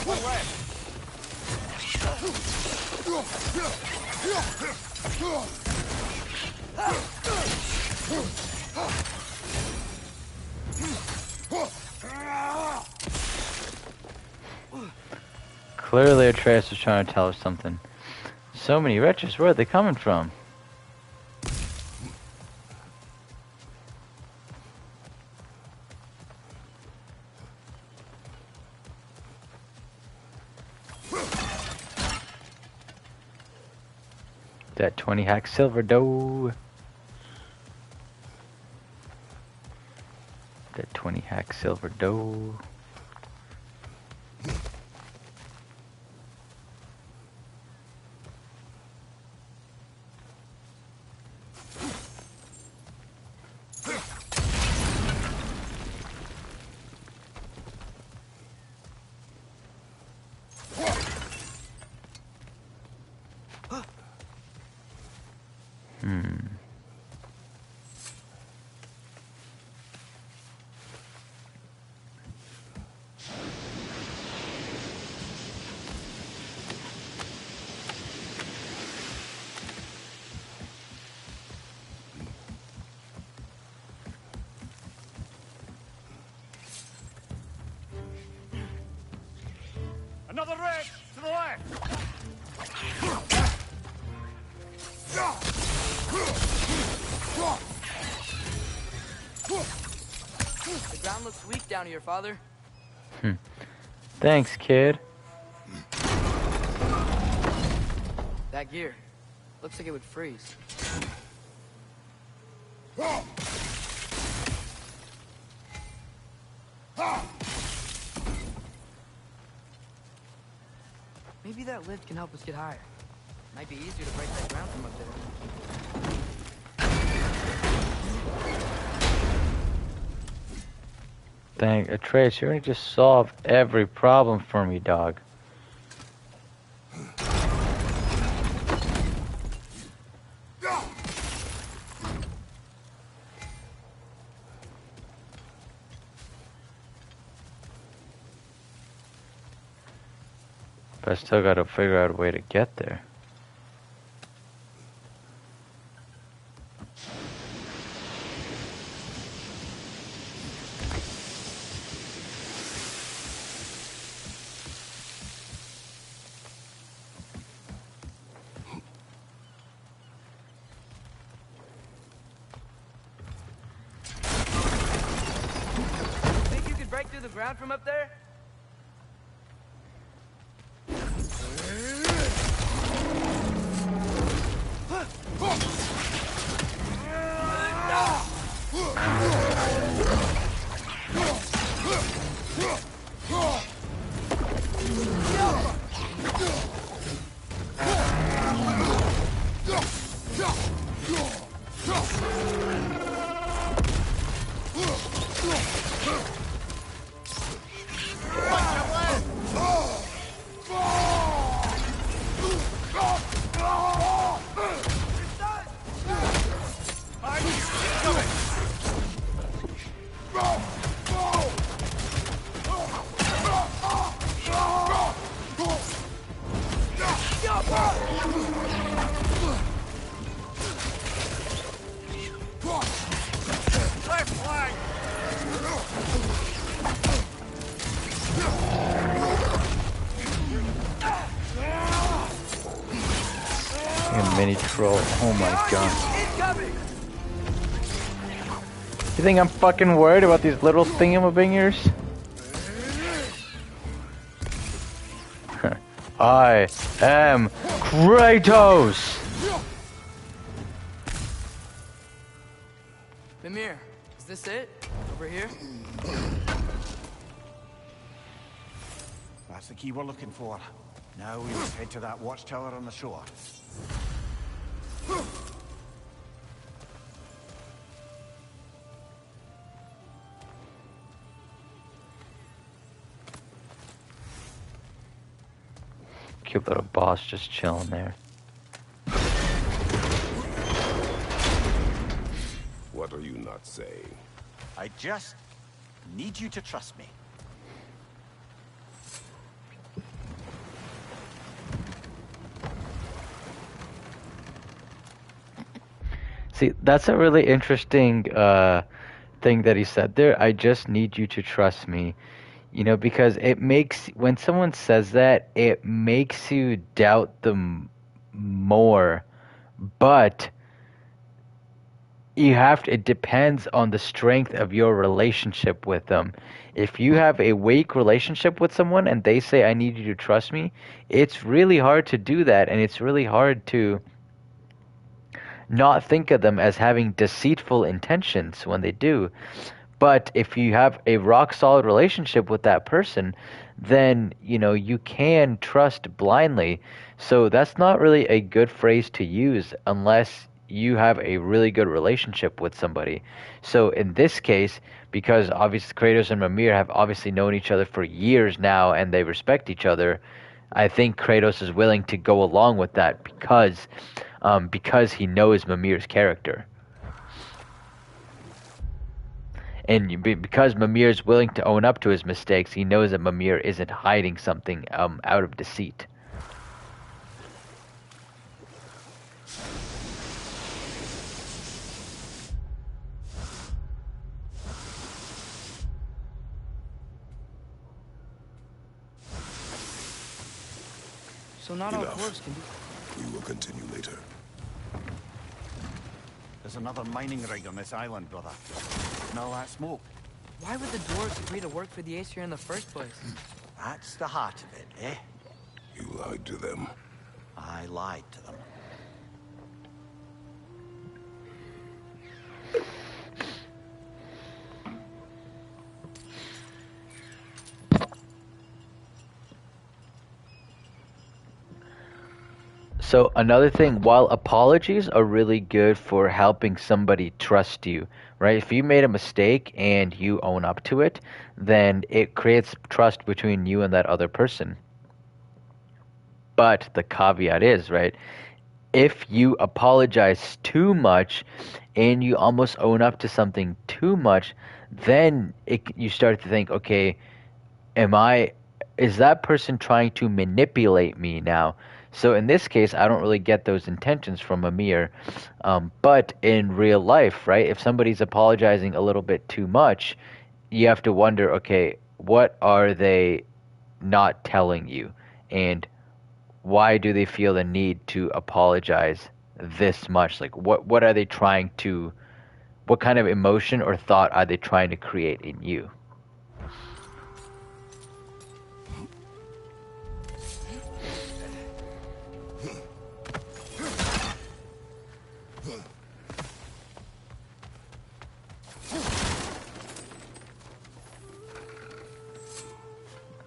[SPEAKER 4] One left.
[SPEAKER 1] Clearly Atreus was trying to tell us something. So many wretches, where are they coming from? That 20 hack silver dough. That 20 hack silver dough.
[SPEAKER 4] Another red! To the left!
[SPEAKER 3] The ground looks weak down here, Father.
[SPEAKER 1] Thanks, kid.
[SPEAKER 3] That gear. Looks like it would freeze. Maybe that lift can help us get higher. Might be easier to break that ground from up there.
[SPEAKER 1] Dang, Atreus, you already just solved every problem for me, dog. But I still gotta figure out a way to get there.
[SPEAKER 3] Think you could break through the ground from up there?
[SPEAKER 1] Mini troll. Oh my god. You think I'm fucking worried about these little thingamabingers? I am Kratos!
[SPEAKER 3] Mimir, is this it? Over here?
[SPEAKER 4] That's the key we're looking for. Now we must head to that watchtower on the shore.
[SPEAKER 1] Cute little boss just chilling there.
[SPEAKER 5] What are you not saying?
[SPEAKER 4] I just need you to trust me.
[SPEAKER 1] See, that's a really interesting thing that he said there. I just need you to trust me. You know, because it makes, when someone says that, it makes you doubt them more. But you have to, it depends on the strength of your relationship with them. If you have a weak relationship with someone and they say, I need you to trust me, it's really hard to do that, and it's really hard to not think of them as having deceitful intentions when they do. But if you have a rock solid relationship with that person, then, you know, you can trust blindly. So that's not really a good phrase to use unless you have a really good relationship with somebody. So in this case, because obviously Kratos and Mimir have obviously known each other for years now and they respect each other, I think Kratos is willing to go along with that because he knows Mimir's character. And because Mimir is willing to own up to his mistakes, he knows that Mimir isn't hiding something out of deceit.
[SPEAKER 3] So not all
[SPEAKER 5] Enough.
[SPEAKER 3] dwarves can do...
[SPEAKER 5] We will continue later.
[SPEAKER 4] There's another mining rig on this island, brother. Smell that smoke?
[SPEAKER 3] Why would the dwarves agree to work for the Aesir in the first place?
[SPEAKER 4] That's the heart of it, eh?
[SPEAKER 5] You lied to them.
[SPEAKER 4] I lied to them.
[SPEAKER 1] So another thing, while apologies are really good for helping somebody trust you, right? If you made a mistake and you own up to it, then it creates trust between you and that other person. But the caveat is, right? If you apologize too much and you almost own up to something too much, then you start to think, okay, is that person trying to manipulate me now? So in this case, I don't really get those intentions from Mimir. But in real life, right, if somebody's apologizing a little bit too much, you have to wonder, okay, what are they not telling you? And why do they feel the need to apologize this much? Like, what are they trying to, what kind of emotion or thought are they trying to create in you?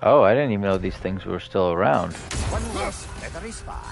[SPEAKER 1] Oh, I didn't even know these things were still around.
[SPEAKER 4] One less feathery spy.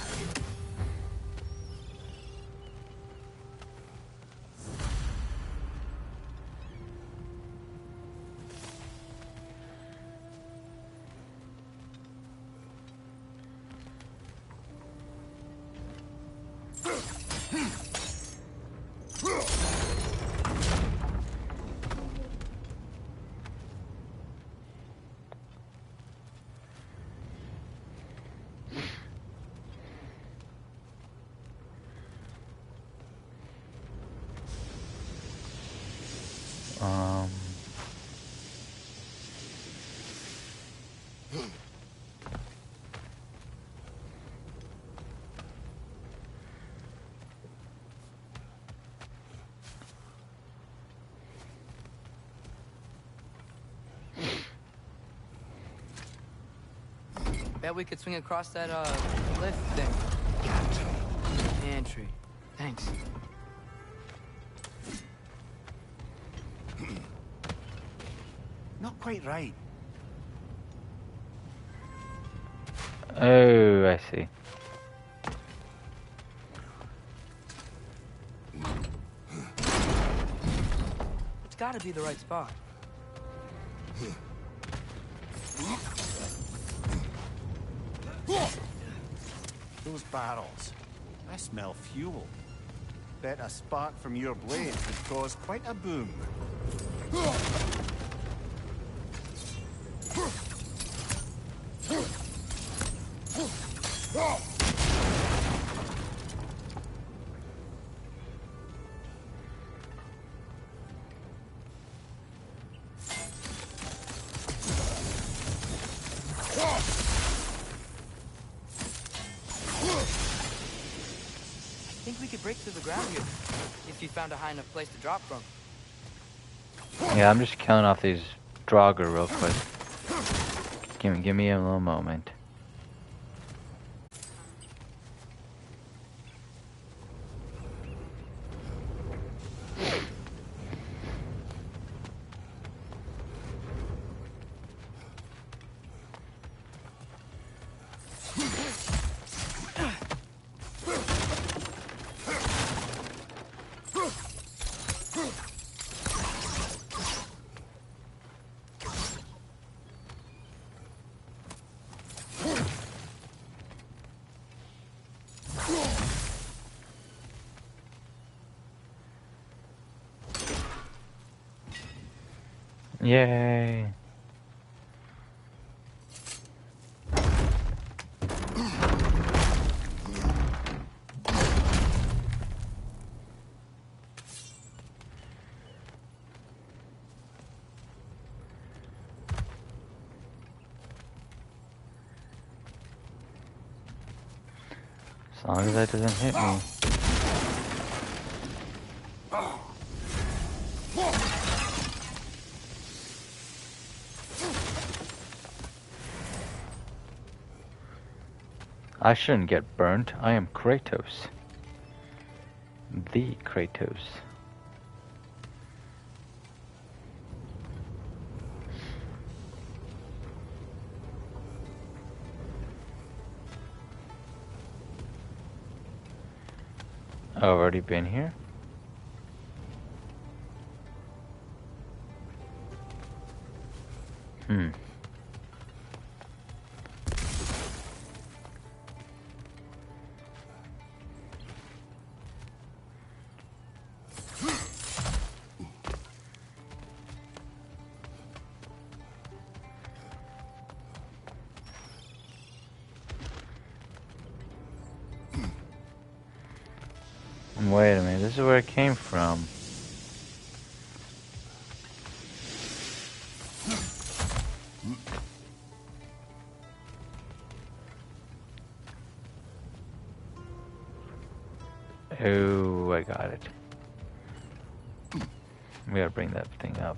[SPEAKER 1] Um,
[SPEAKER 3] Bet we could swing across that, lift thing. Entry. Thanks.
[SPEAKER 4] Not quite right.
[SPEAKER 1] oh, I see.
[SPEAKER 3] It's gotta be the right spot.
[SPEAKER 4] Those barrels. I smell fuel. Bet a spark from your blade would cause quite a boom.
[SPEAKER 3] I think we could break through the ground here, if you found a high enough place to drop from.
[SPEAKER 1] Yeah, I'm just killing off these Draugr real quick. Give me a little moment. Yay. As long as that doesn't hit me. I shouldn't get burnt. I am Kratos. The Kratos. Already been here? Wait a minute, this is where it came from. Oh, I got it. We gotta bring that thing up.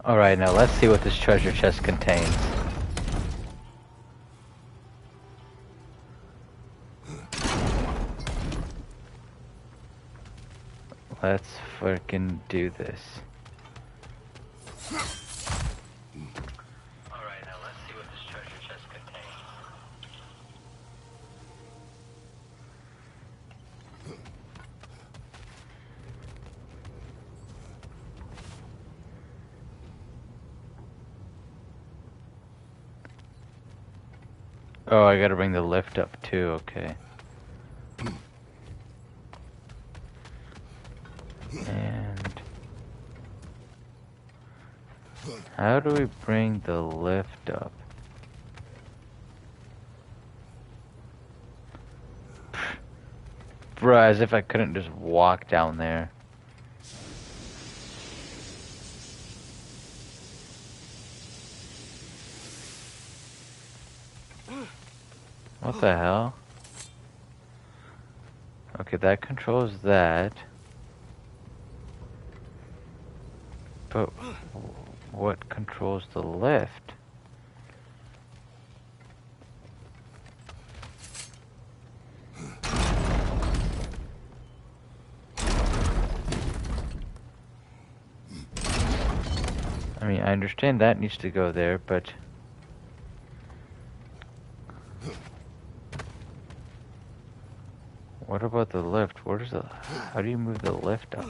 [SPEAKER 1] Alright, now let's see what this treasure chest contains. Let's freaking do this. Alright, now let's see what this treasure chest contains. Oh, I gotta bring the lift up too, okay. And how do we bring the lift up? Bruh, as if I couldn't just walk down there. What the hell? Okay, that controls that. But what controls the lift? I mean, I understand that needs to go there, but what about the lift? How do you move the lift up?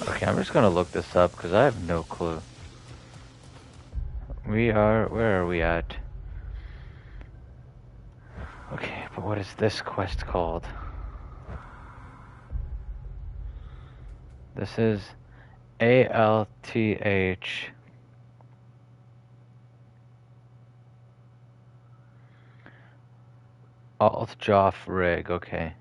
[SPEAKER 1] Okay, I'm just gonna look this up because I have no clue. Where are we at? Okay, but what is this quest called? This is ALTH. Alt Joff Rig, okay.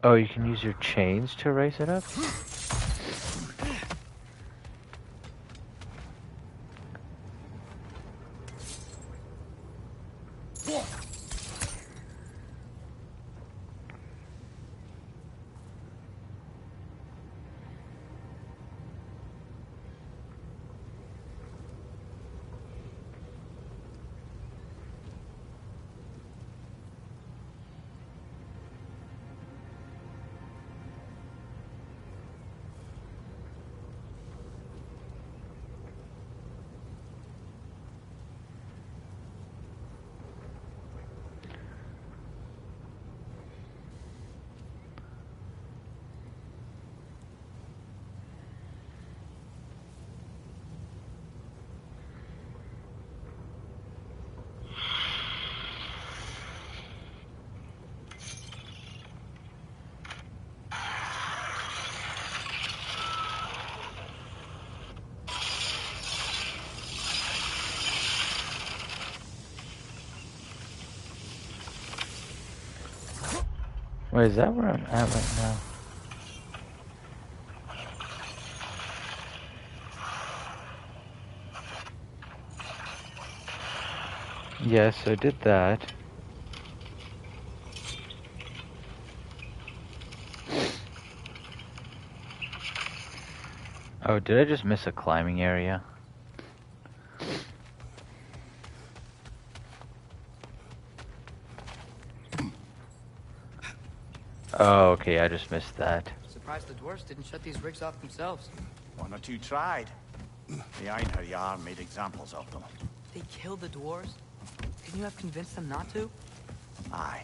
[SPEAKER 1] Oh, you can use your chains to raise it up? Wait, is that where I'm at right now? Yes, I did that. Oh, did I just miss a climbing area? Oh, okay, I just missed that.
[SPEAKER 3] Surprised the dwarves didn't shut these rigs off themselves.
[SPEAKER 4] One or two tried. The Einherjar made examples of them.
[SPEAKER 3] They killed the dwarves? Couldn't you have convinced them not to?
[SPEAKER 4] Aye.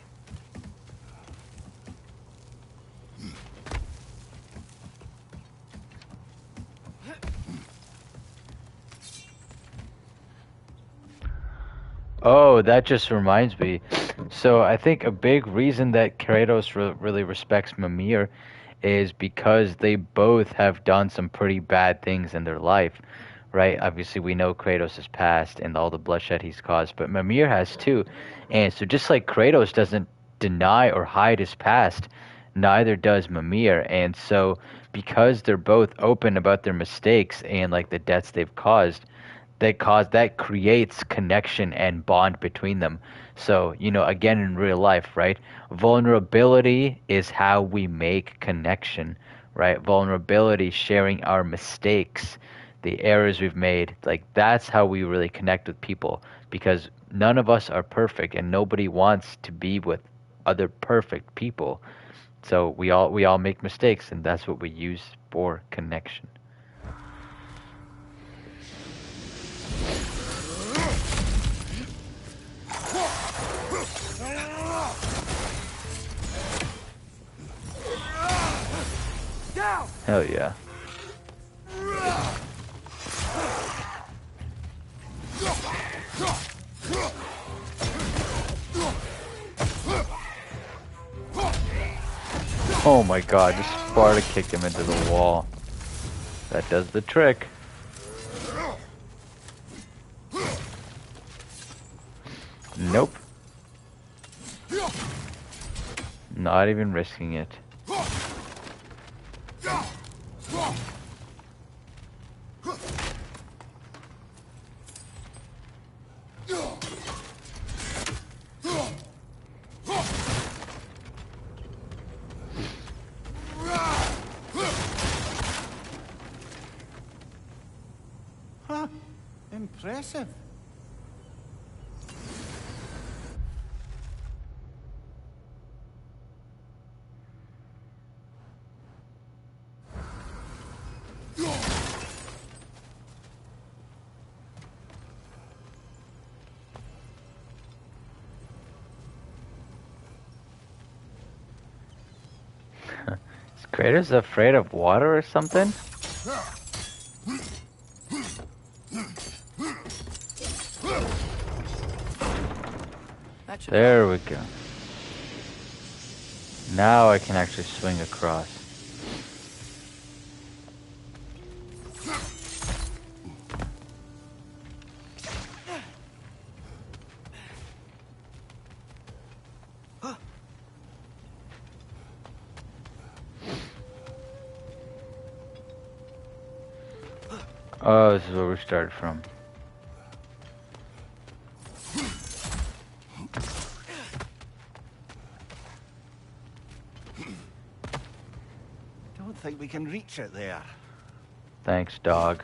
[SPEAKER 1] Oh, that just reminds me. So I think a big reason that Kratos really respects Mimir is because they both have done some pretty bad things in their life, right? Obviously, we know Kratos' past and all the bloodshed he's caused, but Mimir has too. And so just like Kratos doesn't deny or hide his past, neither does Mimir. And so because they're both open about their mistakes and like the deaths they've caused, that creates connection and bond between them. So, again, in real life, right? Vulnerability is how we make connection, right? Vulnerability, sharing our mistakes, the errors we've made, like that's how we really connect with people, because none of us are perfect and nobody wants to be with other perfect people. So we all make mistakes, and that's what we use for connection. Hell yeah. Oh my god, just Sparta kicked him into the wall. That does the trick. Nope. Not even risking it.
[SPEAKER 4] Huh. Impressive.
[SPEAKER 1] Is Kratos afraid of water or something? There we go. Now I can actually swing across. Oh, this is where we started from.
[SPEAKER 4] Don't think we can reach it there.
[SPEAKER 1] Thanks, dog.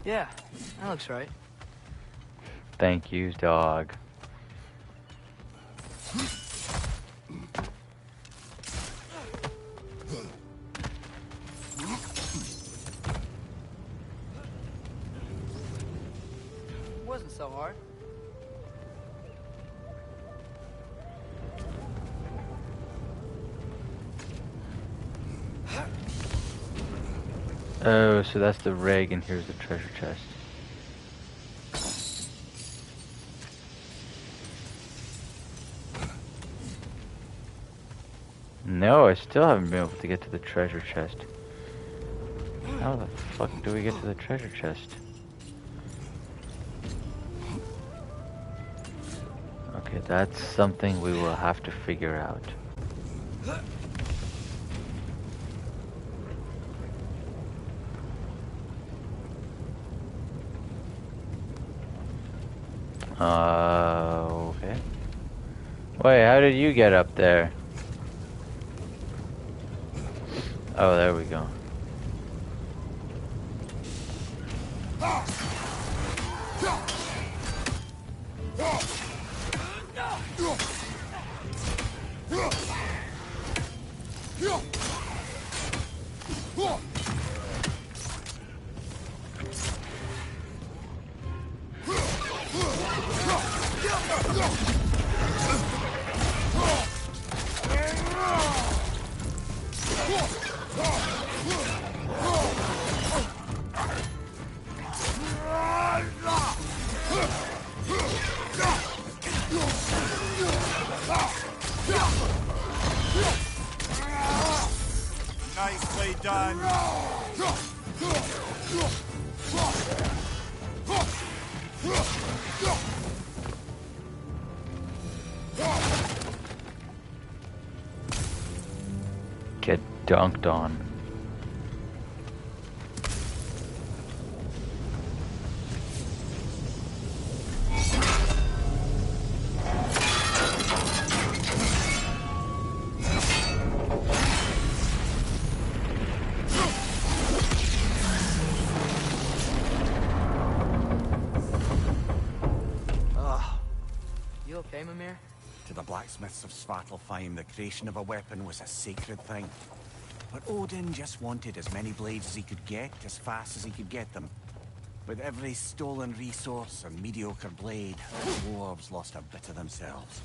[SPEAKER 3] Yeah, that looks right.
[SPEAKER 1] Thank you, dog.
[SPEAKER 3] It wasn't so hard.
[SPEAKER 1] Oh, so that's the rig, and here's the treasure chest. No, I still haven't been able to get to the treasure chest. How the fuck do we get to the treasure chest? Okay, that's something we will have to figure out. Okay. Wait, how did you get up there? Oh, there we go.
[SPEAKER 4] Nicely done.
[SPEAKER 1] Get dunked on.
[SPEAKER 3] You okay, Mimir?
[SPEAKER 4] To the blacksmiths of Svartelfheim, the creation of a weapon was a sacred thing. But Odin just wanted as many blades as he could get, as fast as he could get them. With every stolen resource and mediocre blade, the dwarves lost a bit of themselves.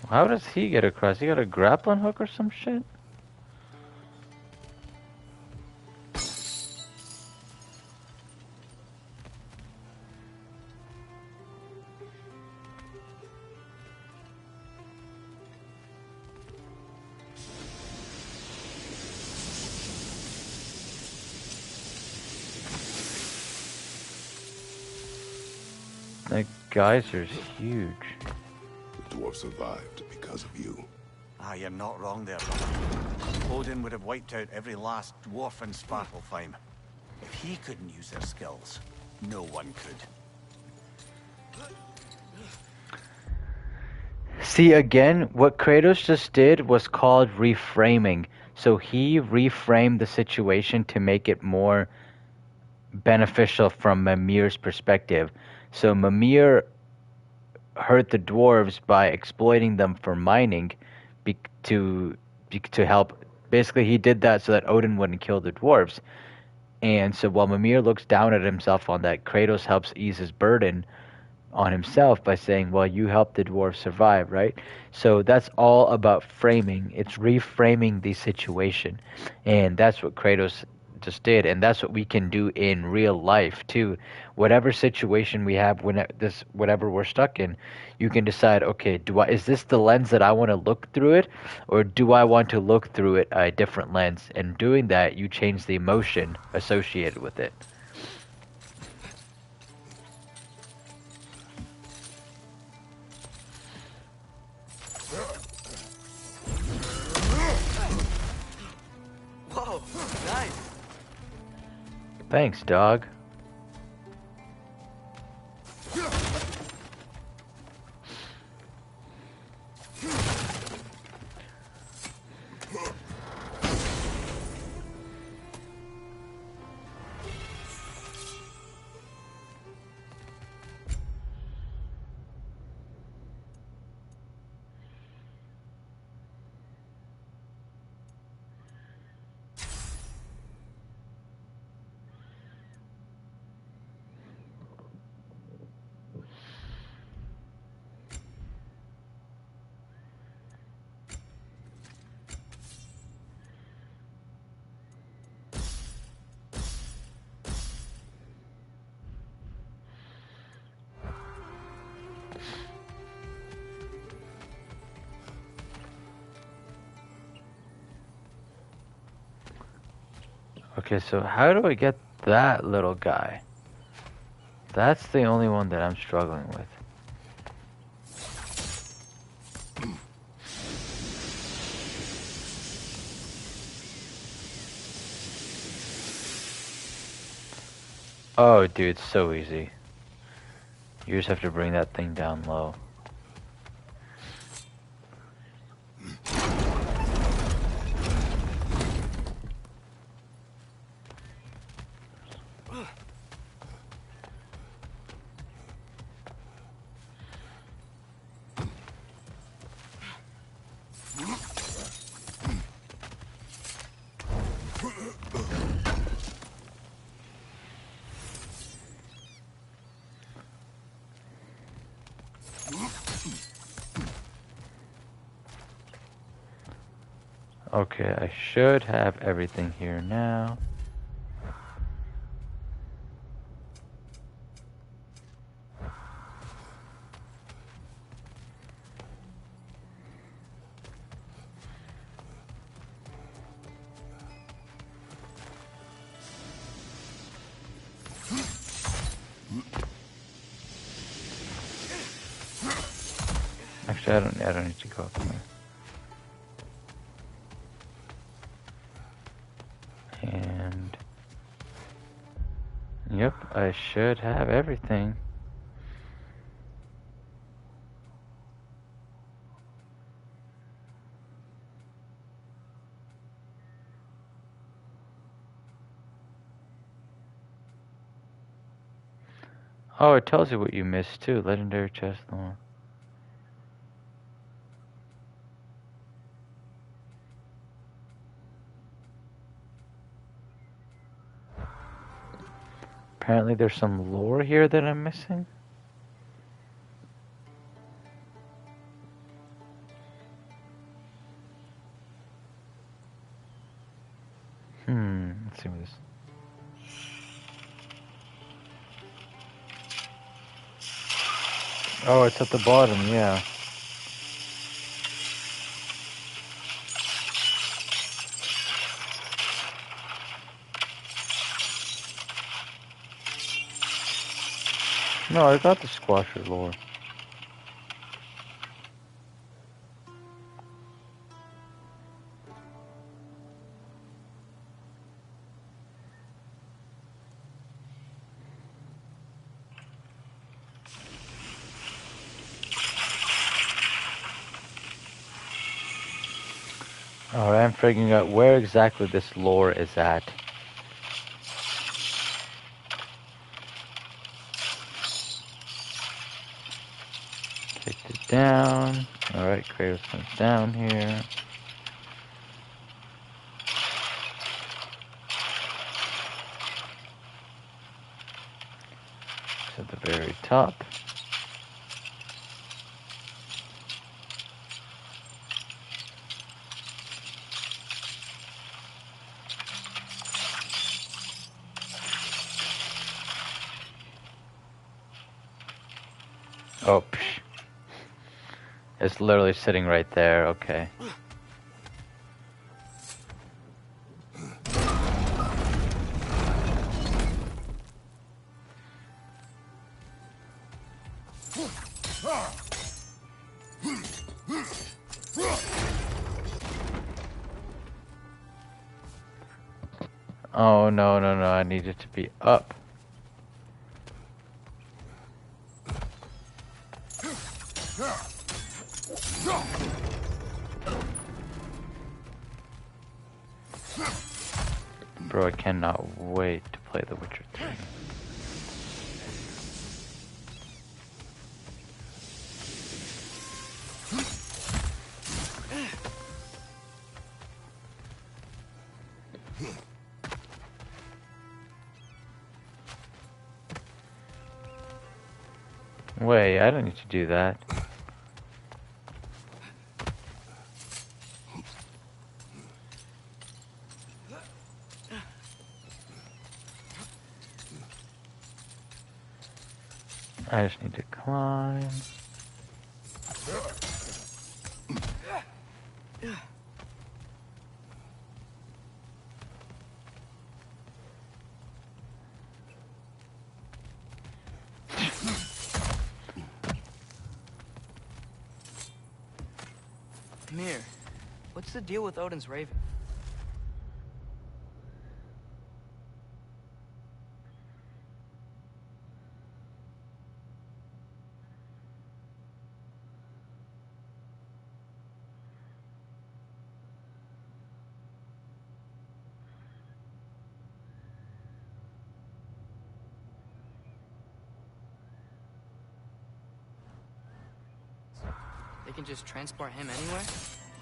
[SPEAKER 1] How does he get across? He got a grappling hook or some shit? That geyser's huge.
[SPEAKER 5] The dwarf survived because of you.
[SPEAKER 4] Ah, you're not wrong there, brother. Odin would have wiped out every last dwarf in Svartelfheim. If he couldn't use their skills, no one could.
[SPEAKER 1] See, again, what Kratos just did was called reframing. So he reframed the situation to make it more beneficial from Mimir's perspective. So Mimir hurt the dwarves by exploiting them for mining to help. Basically, he did that so that Odin wouldn't kill the dwarves. And so while Mimir looks down at himself on that, Kratos helps ease his burden on himself by saying, well, you helped the dwarves survive, right? So that's all about framing. It's reframing the situation. And that's what Kratos just did. And that's what we can do in real life, too. Whatever situation we have, whatever we're stuck in, you can decide, okay, is this the lens that I want to look through it? Or do I want to look through it a different lens? And doing that, you change the emotion associated with it.
[SPEAKER 3] Whoa, nice.
[SPEAKER 1] Thanks, dog. Okay, so how do I get that little guy? That's the only one that I'm struggling with. Oh, dude, it's so easy. You just have to bring that thing down low. Okay, I should have everything here now. Actually, I don't need to go up there. And yep, I should have everything. Oh, it tells you what you missed too. Legendary chest one. Apparently there's some lore here that I'm missing. Let's see what this. Oh, it's at the bottom, yeah. No, I got the squasher lore. Alright, I'm figuring out where exactly this lore is at. Kicked it down. Alright, Kratos comes down here. To the very top. Oh, psh. It's literally sitting right there, okay. Oh, no, no, no, I need it to be up. Bro, I cannot wait to play The Witcher 3. Wait, I don't need to do that. I just need to climb.
[SPEAKER 3] Mimir, what's the deal with Odin's raven? They can just transport him anywhere?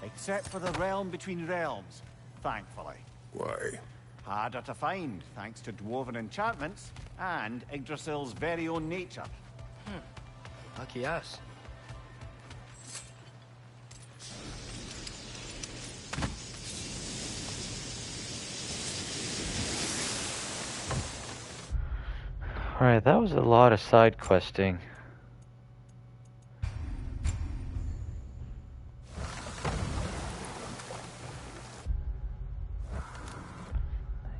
[SPEAKER 4] Except for the realm between realms, thankfully.
[SPEAKER 5] Why?
[SPEAKER 4] Harder to find, thanks to dwarven enchantments and Yggdrasil's very own nature.
[SPEAKER 3] Lucky us.
[SPEAKER 1] Alright, that was a lot of side questing.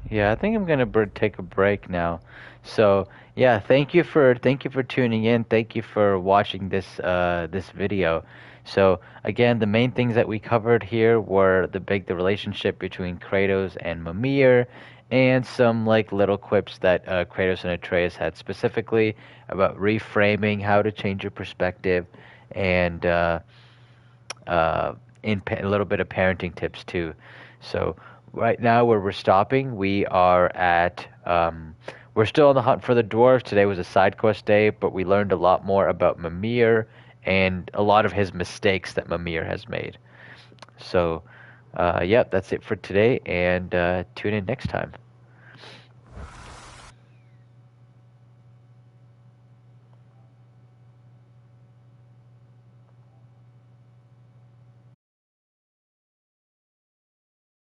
[SPEAKER 1] Yeah, I think I'm gonna take a break now. So yeah, thank you for tuning in. Thank you for watching this video. So again, the main things that we covered here were the relationship between Kratos and Mimir, and some like little quips that Kratos and Atreus had specifically about reframing, how to change your perspective, and a little bit of parenting tips too. So right now where we're stopping, we are at we're still on the hunt for the dwarves. Today was a side quest day, but we learned a lot more about Mimir and a lot of his mistakes that Mimir has made. So yep, that's it for today, and tune in next time.